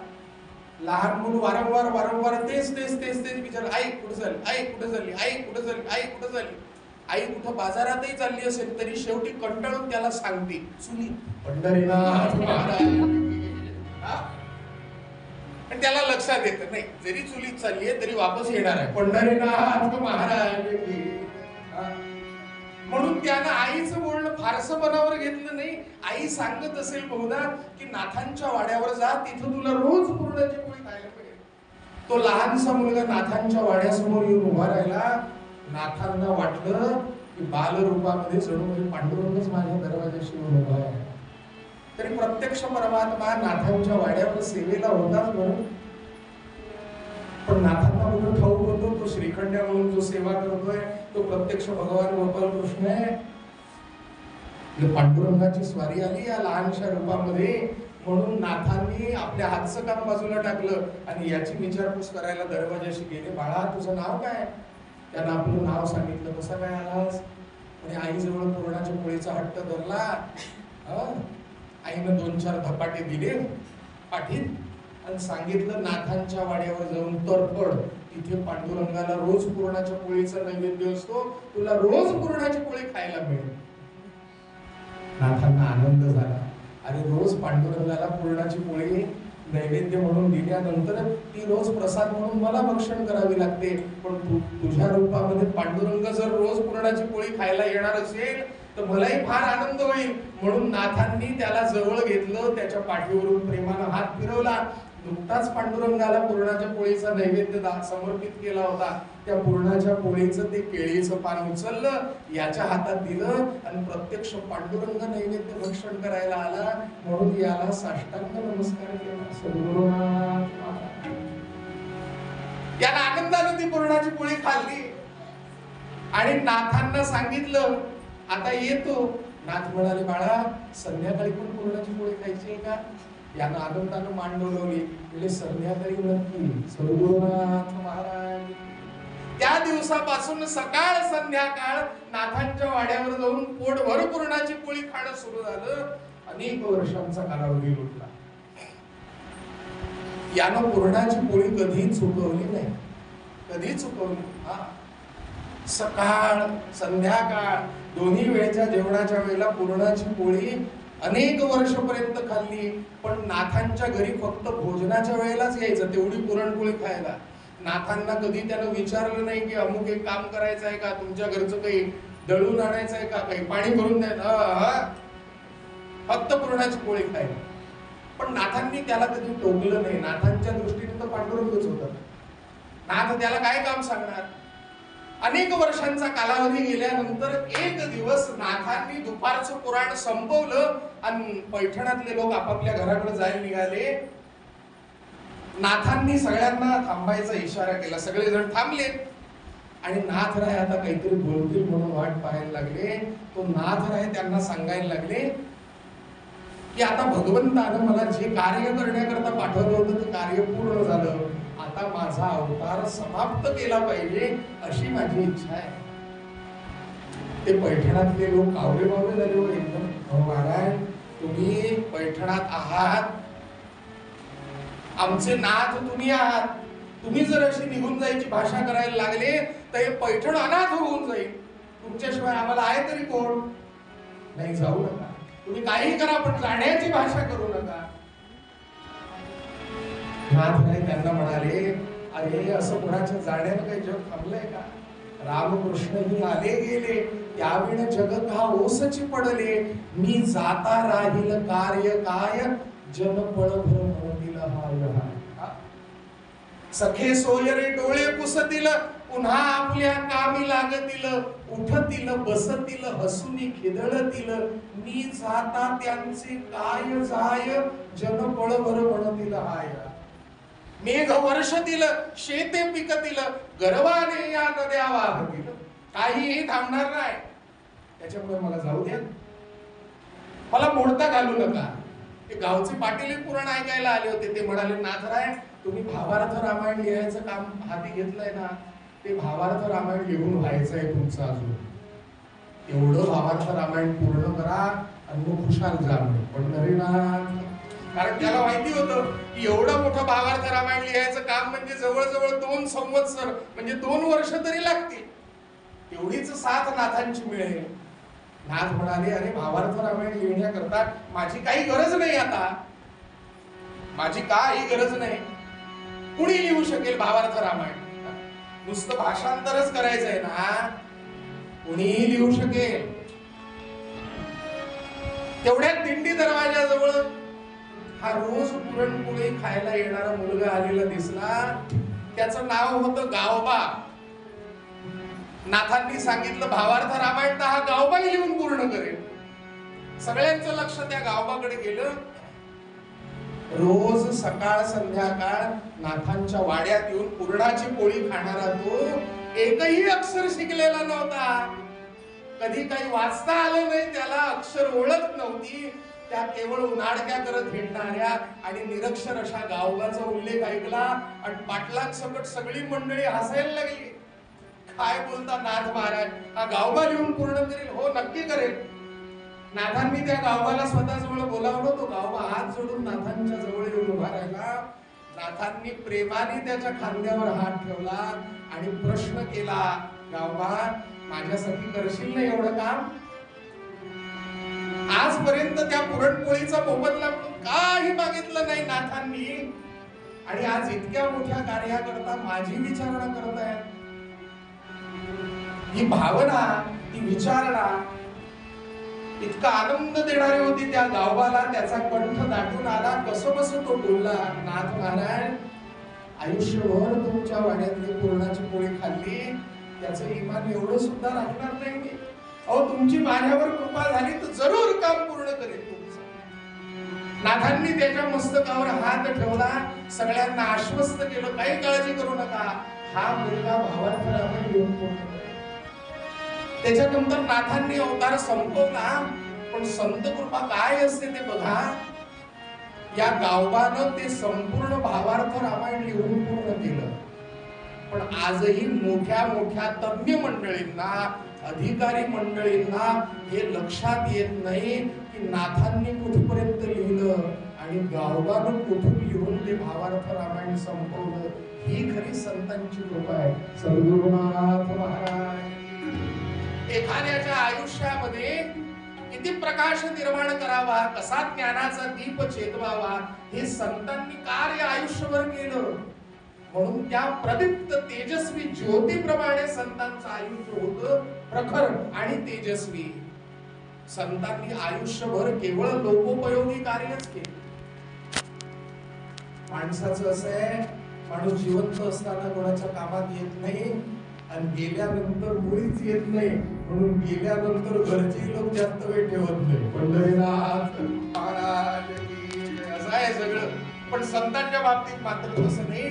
लहान मुलं वारंवार वारंवार तेच तेच तेच तेच विचार, आई कुठे झाली, आई कुठे झाली, आई कुठे झाली, आई कुठे झाली. आई कुठं बाजारातही चालली असेल तरी शेवटी कंटाळून त्याला सांगते, चुली पंढरीनाथ महाराज. पण त्याला लक्षात येत नाही, जरी चुलीत चालली आहे तरी वापस येणार आहे पंढरीनाथ महाराज. म्हणून त्यानं आईचं बोलणं फारसं मनावर घेतलं नाही. आई सांगत असेल बहुधा की नाथांच्या वाड्यावर जा, तिथं तुला रोज पुरणाची पोळी खायला मिळेल. तो लहानसा मुलगा नाथांच्या वाड्यासमोर येऊन उभा राहिला. नाथांना वाटलं की बालरूपामध्ये जणू काही पांडुरंगच माझ्या दरवाजाशी उभा आहे. तरी प्रत्यक्ष परमात्मा नाथांच्या वाड्यावर सेवेला होताच बरं. पण नाथांना म्हणून ठाऊक होतो तो श्रीखंड्या म्हणून जो सेवा करतोय तो प्रत्यक्ष भगवान गोपाल कृष्ण आहे. पांडुरंगाची स्वारी आली या लहानशा रूपामध्ये. म्हणून नाथांनी आपल्या हातचं काम बाजूला टाकलं आणि याची विचारपूस करायला दरवाजाशी गेले. बाळा तुझं नाव काय? त्यानं आपलं नाव सांगितलं. कसा काय आलास? आणि आईजवळ पुरणाच्या पोळीचा हट्ट धरला. आईनं 2-4 धपाटे दिले पाठीत आणि सांगितलं नाथांच्या वाड्यावर जाऊन तरफड, तिथे पांडुरंगाला रोज पुरणाच्या पोळीचा नैवेद्य असतो, तुला रोज पुरणाची पोळी खायला मिळेल. नाथांना आनंद झाला. अरे रोज पांडुरंगाला पुरणाची पोळी नैवेद्य म्हणून दिल्यानंतर ती रोज प्रसाद म्हणून मला भक्षण करावी लागते. पण तुझ्या रूपामध्ये पांडुरंग जर रोज पुरणाची पोळी खायला येणार असेल तर मलाही फार आनंद होईल. म्हणून नाथांनी त्याला जवळ घेतलं, त्याच्या पाठीवरून प्रेमानं हात फिरवला. नुकताच पांडुरंगाला पुरणाच्या पोळीचा नैवेद्य समर्पित केला होता. त्या पुरणाच्या पोळीचं ते केळीचं पान उचललं, याच्या हातात दिलं आणि प्रत्यक्ष पांडुरंग नैवेद्य भक्षण करायला आला. म्हणून याला साष्टांग नमस्कार केला. सद्गुरुनाथ याला आनंदाने ती पुरणाची पोळी खाल्ली आणि नाथांना सांगितलं आता येतो. नाथ म्हणाले बाळा संध्याकाळी पण पुरणाची पोळी खायची आहे का? यानं आनंदानं मान डोलवली. म्हणजे संध्याकाळी नक्की. सद्गुरुनाथ महाराज त्या दिवसापासून सकाळ संध्याकाळ नाथांच्या वाड्यावर जाऊन पोटभर पुरणाची पोळी खाणं सुरू झालं. अनेक वर्षांचा कालावधी लुटला. यानं पुरणाची पोळी कधी चुकवली नाही, कधी चुकवली. सकाळ संध्याकाळ दोन्ही वेळच्या जेवणाच्या वेळेला पुरणाची पोळी अनेक वर्षपर्यंत खाल्ली. पण नाथांच्या घरी फक्त भोजनाच्या वेळेलाच यायचं तेवढी पुरणपोळी खायला. नाथांना कधी त्यानं विचारलं नाही की अमुक एक काम करायचं आहे का, तुमच्या घरचं काही दळून आणायचं आहे का, काही पाणी भरून द्यायचं, फक्त पुरणाची पोळी खायला. पण नाथांनी त्याला कधी टोकलं नाही. नाथांच्या दृष्टीने तर पांडुरंगच होता. नाथ त्याला काय काम सांगणार. अनेक वर्षांचा कालावधी गेल्यानंतर एक दिवस नाथांनी दुपारचं पुराण संपवलं आणि पैठणातले लोक आपापल्या घराकडे जायला निघाले. नाथांनी सगळ्यांना थांबायचा इशारा केला. सगळेजण थांबले आणि नाथराय आता काहीतरी बोलतील म्हणून वाट पाहायला लागले. तो नाथराय त्यांना सांगायला लागले की आता भगवंतानं मला जे कार्य करण्याकरता पाठवलं होतं ते कार्य पूर्ण झालं. आता माझा अवतार समाप्त केला पाहिजे अशी माझी इच्छा आहे. ते पैठणातले लोक कावरे बावरे झाले हो एकदम. महाराज तुम्ही पैठणात आहात, आमचे नाथ तुम्ही आहात. तुम्ही जर अशी निघून जायची भाषा करायला लागले तर हे पैठण अनाथ होऊन जाईल. तुमच्याशिवाय आम्हाला आहे तरी कोण. नाही जाऊ नका, तुम्ही काही करा पण जाण्याची भाषा करू नका. नाथराय त्यांना म्हणाले अरे असं कोणाच्या जाण्यानं काही जग थांबलंय का. रामकृष्ण ही आले गेले त्यावेळी जगत हा ओसची पडले. मी जाता राहील कार्य काय जन पळभर म्हणतील हाय. सखे सोयरे डोळे पुसतील पुन्हा आपल्या कामी लागतील. उठतील बसतील हसुनी खिदळतील. मी जाता त्यांचे काय जाय जन पळभर म्हणतील हाय. मेघ वर्षतील शेते पिकतील गर्वाने या नद्या वाहतील. काहीही थांबणार नाही. त्याच्यामुळे मला जाऊ द्या, मला मोडता घालू नका. ते गावचे पाटील पुराण ऐकायला आले होते. ते म्हणाले, नाथराय तुम्ही भावार्थ रामायण लिहायचं काम हाती घेतलंय ना, ते भावार्थ रामायण लिहून व्हायचंय तुमचं अजून. एवढं भावार्थ रामायण पूर्ण करा आणि मग खुशाल जा. पंढरीनाथ, कारण त्याला माहिती होतं की एवढं मोठं भावार्थ रामायण लिहायचं काम म्हणजे जवळजवळ 2 संवत्सर म्हणजे 2 वर्ष तरी लागतील. तेवढीच साथ नाथांची मिळेल. नाथ म्हणाले, अरे भावार्थ रामायण लिहिण्याकरता माझी काही गरज नाही, आता माझी काही गरज नाही. कुणी लिहू शकेल भावार्थ रामायण? नुसतं भाषांतरच करायचंय ना, कुणीही लिहू शकेल. तेवढ्यात दिंडी दरवाजाजवळ हा रोज पुरणपोळी खायला येणारा मुलगा आलेला दिसला. त्याचं नाव होतं गावबा. नाथांनी सांगितलं, भावार्थ रामायण तर हा गावबा लिहून पूर्ण करेल. सगळ्यांचं लक्ष त्या गावबाकडे गेलं. रोज सकाळ संध्याकाळ नाथांच्या वाड्यात येऊन पुरणाची पोळी खाणारा तो एकही अक्षर शिकलेला नव्हता. कधी काही वाचता आलं नाही त्याला, अक्षर ओळख नव्हती. त्या केवळ उन्हाळक्या करत हिंडणाऱ्या आणि निरक्षर अशा गावबाचा उल्लेख ऐकला आणि पाटलात सकट सगळी मंडळी हसायला लागली. काय बोलता नाथ महाराज, हा गावबा लिहून पूर्ण करेल? हो, नक्की करेल. नाथांनी त्या गावबाला स्वतःजवळ बोलावलं. तो गावबा हात जोडून नाथांच्या जवळ येऊन उभा राहिला. नाथांनी प्रेमाने त्याच्या खांद्यावर हात ठेवला आणि प्रश्न केला, गावबा माझ्यासाठी करशील ना एवढं काम? आजपर्यंत त्या पुरणपोळीचा मोबदला काही मागितलं नाही नाथांनी, आणि आज इतक्या मोठ्या कार्याकरता माझी विचारणा करतायत. ही भावना, ही विचारणा इतका आनंद देणारी होती त्या गावबाला. त्याचा कंठ दाटून आला. कसं कसं तो बोलला, नाथ महाराज आयुष्यभर तुमच्या वाड्यातली पुरणाची पोळी खाल्ली, त्याचं इमान एवढं सुद्धा राहणार नाही. अहो, तुमची माझ्यावर कृपा झाली तर जरूर काम पूर्ण करेल तुमचं. नाथांनी त्याच्या मस्तकावर हात ठेवला. सगळ्यांना आश्वस्त केलं, काही काळजी करू नका, हा मुलगा भावार्थ रामायण लिहून पूर्ण करेल. त्याच्यानंतर नाथांनी अवतार संपवला. पण संत कृपा काय असते ते बघा. या गावबानं ते संपूर्ण भावार्थ रामायण लिहून पूर्ण केलं. पण आजही मोठ्या मोठ्या तज्ञ मंडळींना, अधिकारी मंडळींना हे लक्षात येत नाही की नाथांनी कुठपर्यंत लिहिलं आणि गावबानं कुठून लिहून ते भावार्थ रामायण संपवलं. ही खरी संतांची कृपा आहे. सद्गुरुनाथ महाराज एखाद्याच्या आयुष्यामध्ये किती प्रकाश निर्माण करावा, कसा ज्ञानाचा दीप चेतवावा, हे संतांनी कार्य आयुष्यभर केलं. म्हणून त्या प्रदीप्त तेजस्वी ज्योतीप्रमाणे संतांचं आयुष्य होतं, प्रखर आणि तेजस्वी. संतांनी आयुष्यभर केवळ लोकोपयोगी कार्यच केले. माणसाचं असं आहे, माणूस जिवंत असताना कोणाच्या कामात येत नाही आणि गेल्यानंतर मुळीच येत नाही. म्हणून गेल्यानंतर घरचे लोक जास्त वेळ ठेवत नाही. पंढरीनाथ महाराज असं आहे सगळं. पण संतांच्या बाबतीत मात्र तसं नाही.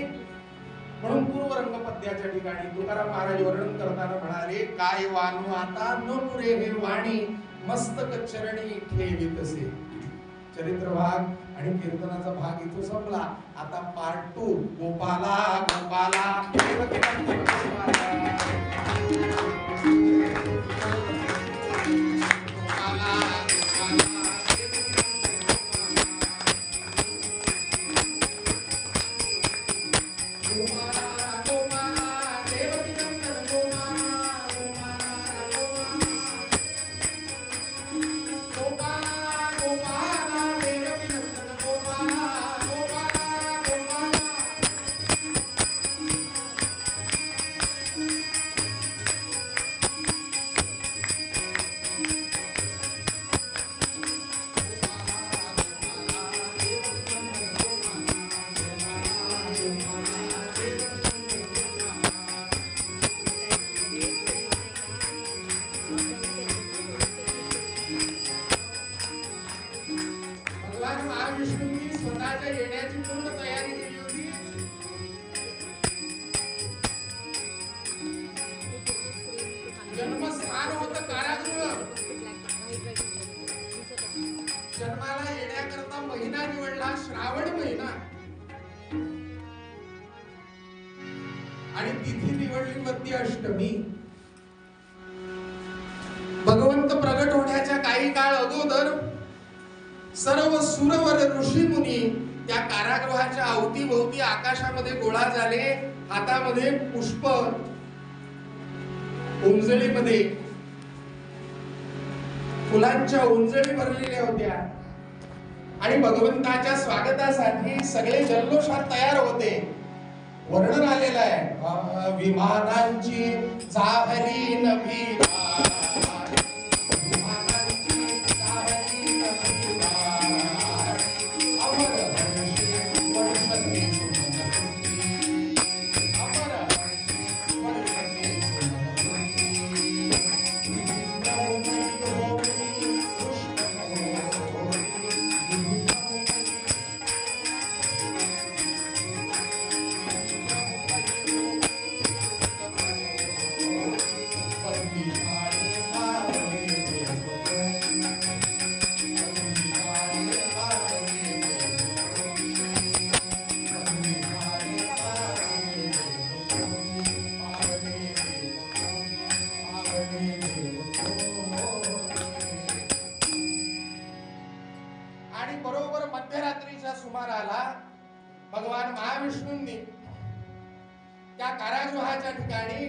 म्हणून पूर्व रंगपद्याच्या ठिकाणी तुकाराम महाराज वर्णन करताना म्हणाले, काय वानू आता न पुरे हे वाणी, मस्तक चरणी ठेवितसे. चरित्र भाग आणि कीर्तनाचा भाग इथं संपला. आता पार्ट 2 गोपाला गोपाला आणि तिथी निवडली मध्य अष्टमी. भगवंत प्रगट होण्याच्या काही काळ अगोदर सर्व सुरवर ऋषी मुनी त्या कारागृहाच्या अवतीभोवती आकाशामध्ये गोळा झाले. हातामध्ये पुष्प, उंजळीमध्ये फुलांच्या उंजळी भरलेल्या होत्या आणि भगवंताच्या स्वागतासाठी सगळे जल्लोषात तयार होते. वर्णन आलेलं आहे, विमानांची झाली नभीरा, विमानांची झाली नभीरा, अमर हर्षे वर्षते सुमनकृती, अमर हर्षे वर्षते सुमनकृती, आणि बरोबर मध्यरात्रीच्या सुमाराला भगवान महाविष्णूंनी त्या कारागृहाच्या ठिकाणी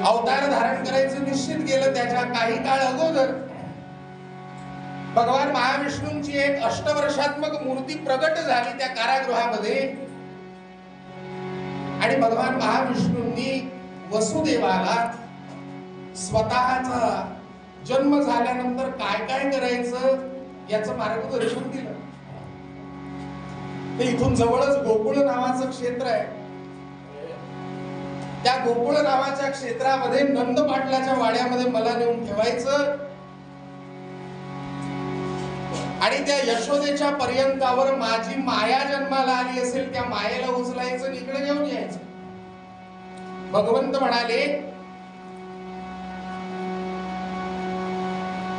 अवतार धारण करायचं निश्चित केलं. त्याच्या काही काळ अगोदर भगवान महाविष्णूंची एक अष्टवर्षात्मक मूर्ती प्रगट झाली त्या कारागृहामध्ये. आणि भगवान महाविष्णूंनी वसुदेवाला स्वतःचा जन्म झाल्यानंतर काय काय करायचं याचं मार्गदर्शन दिलं. ते इथून जवळच गोकुळ नावाचं क्षेत्र आहे. त्या गोकुळ नावाच्या क्षेत्रामध्ये नंद पाटलाच्या वाड्यामध्ये मला नेऊन ठेवायचं आणि त्या यशोदेच्या पर्यंतावर माझी माया जन्माला आली असेल त्या मायेला उचलायचं आणि इकडे घेऊन यायचं. भगवंत म्हणाले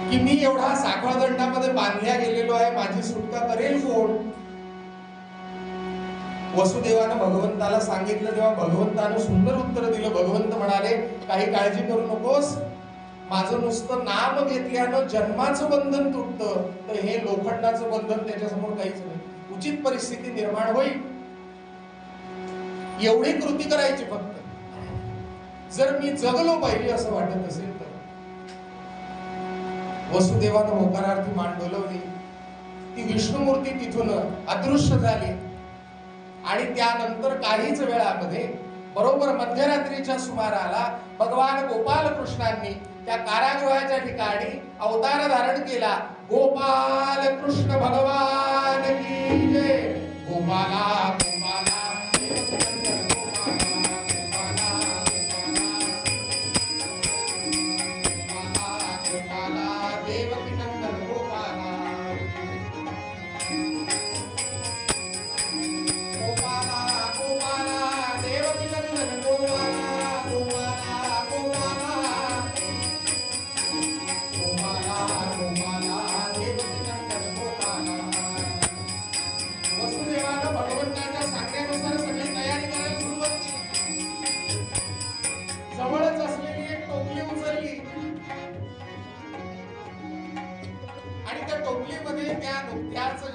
की मी एवढा साखळ दंडामध्ये बांधल्या गेलेलो आहे, माझी सुटका करेल कोण? वसुदेवानं भगवंताला सांगितलं तेव्हा भगवंतानं सुंदर उत्तर दिलं. भगवंत म्हणाले काही काळजी करू नकोस, माझं नुसतं नाम घेतल्यानं जन्माचं बंधन तुटतं, तर हे लोखंडाचं बंधन त्याच्यासमोर काहीच नाही. उचित परिस्थिती निर्माण होईल एवढी कृती करायची फक्त. जर मी जगलो पाहिजे असं वाटत असेल तर. वसुदेवानं होकारार्थी मान डोलवली. ती विष्णुमूर्ती तिथून अदृश्य झाली आणि त्यानंतर काहीच वेळामध्ये बरोबर मध्यरात्रीच्या सुमाराला भगवान गोपाल कृष्णांनी त्या कारागृहाच्या ठिकाणी अवतार धारण केला. गोपाल कृष्ण भगवान की जय. गोपाला गोपाला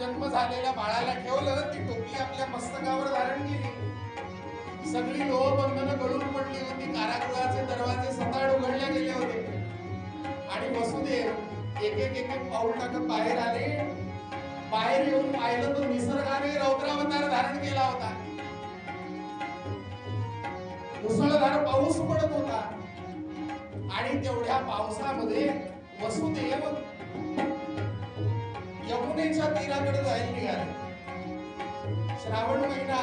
जन्म झालेल्या बाळाला ठेवलं. ती टोपली आपल्या मस्तकावर धारण केली. सगळी लोहबंधनं गळून पडली होती. कारागृहाचे दरवाजे सताड उघडले गेले होते आणि वसुदेव एक एक एक पाऊल टाकत बाहेर आले. बाहेर येऊन पाहिलं तर निसर्गाने रौद्रावतार धारण केला होता. मुसळधार पाऊस पडत होता आणि तेवढ्या पावसामध्ये वसुदेव यमुनेच्या तीराकडे जायला निघाले. श्रावण महिना,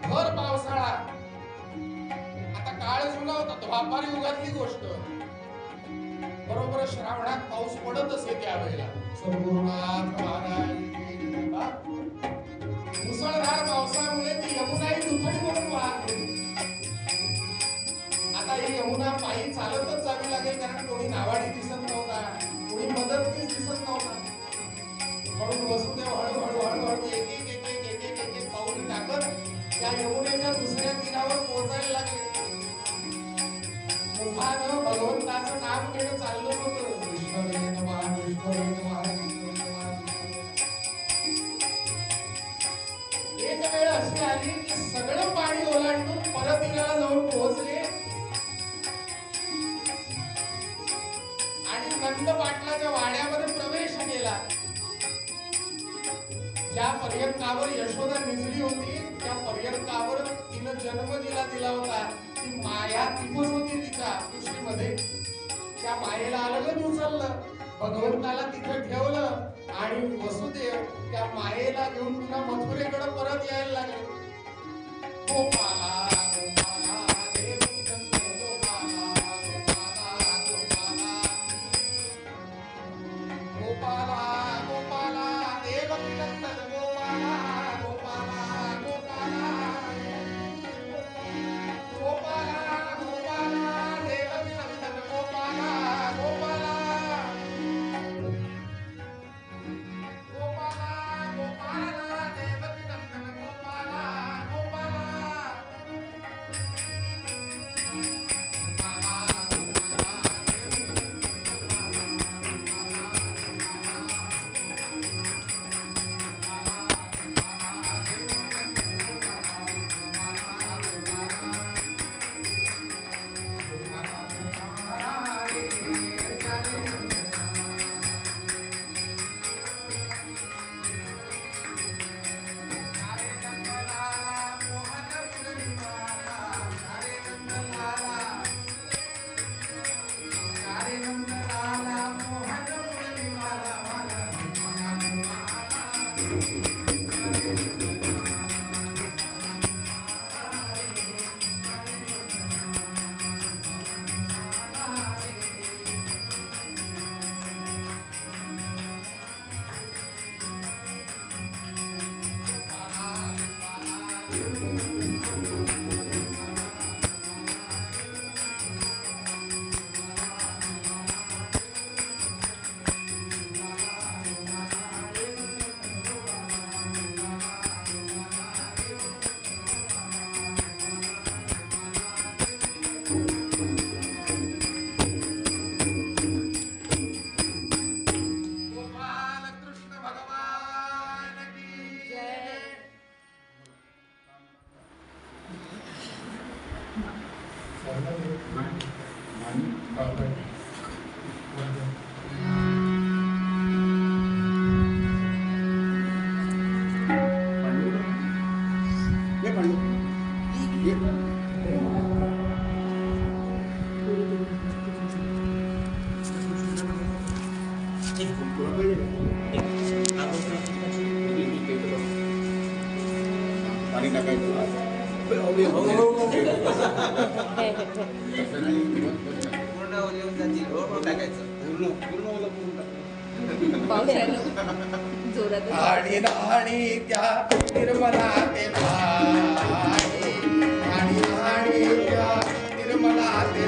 भर पावसाळा. आता काळ जुना होता, द्वापार युगातली गोष्ट. बरोबर श्रावणात पाऊस पडत असे त्यावेळेला. सद्गुरुनाथ महाराज मुसळधार पावसामुळे ती यमुनाही दुथडी म्हणून वाहत होती. आता ही यमुना पायी चालतच जावी लागेल, कारण कोणी नावाडी दिसत नव्हता, कोणी मदतनीस दिसत नव्हता. मुकुंद पाटलाच्या वाड्यामध्ये प्रवेश केला. ज्या पर्यंकावर यशोदा निजली होती त्या पर्यंकावर तिनं जन्म दिला होता. ती माया तिथंच होती तिच्या कुशीमध्ये. त्या मायेला अलगद उचललं, भगवंताला तिथे ठेवलं आणि वसुदेव त्या मायेला घेऊन पुन्हा मथुरेकडे परत यायला लागले. गोपाला गोपाला देवकी नंदन गोपाला गोपाला गोपाला गोपाला गोपाला देवकी नंदन गोपाला गोपाला गोपाला गोपाला गोपाला देवकी नंदन गोपाला गोपाला गोपाला गोपाला देवकी नंदन गोपाला गोपाला आणि आणि त्या निर्मला ते भाई आणि त्या निर्मला ते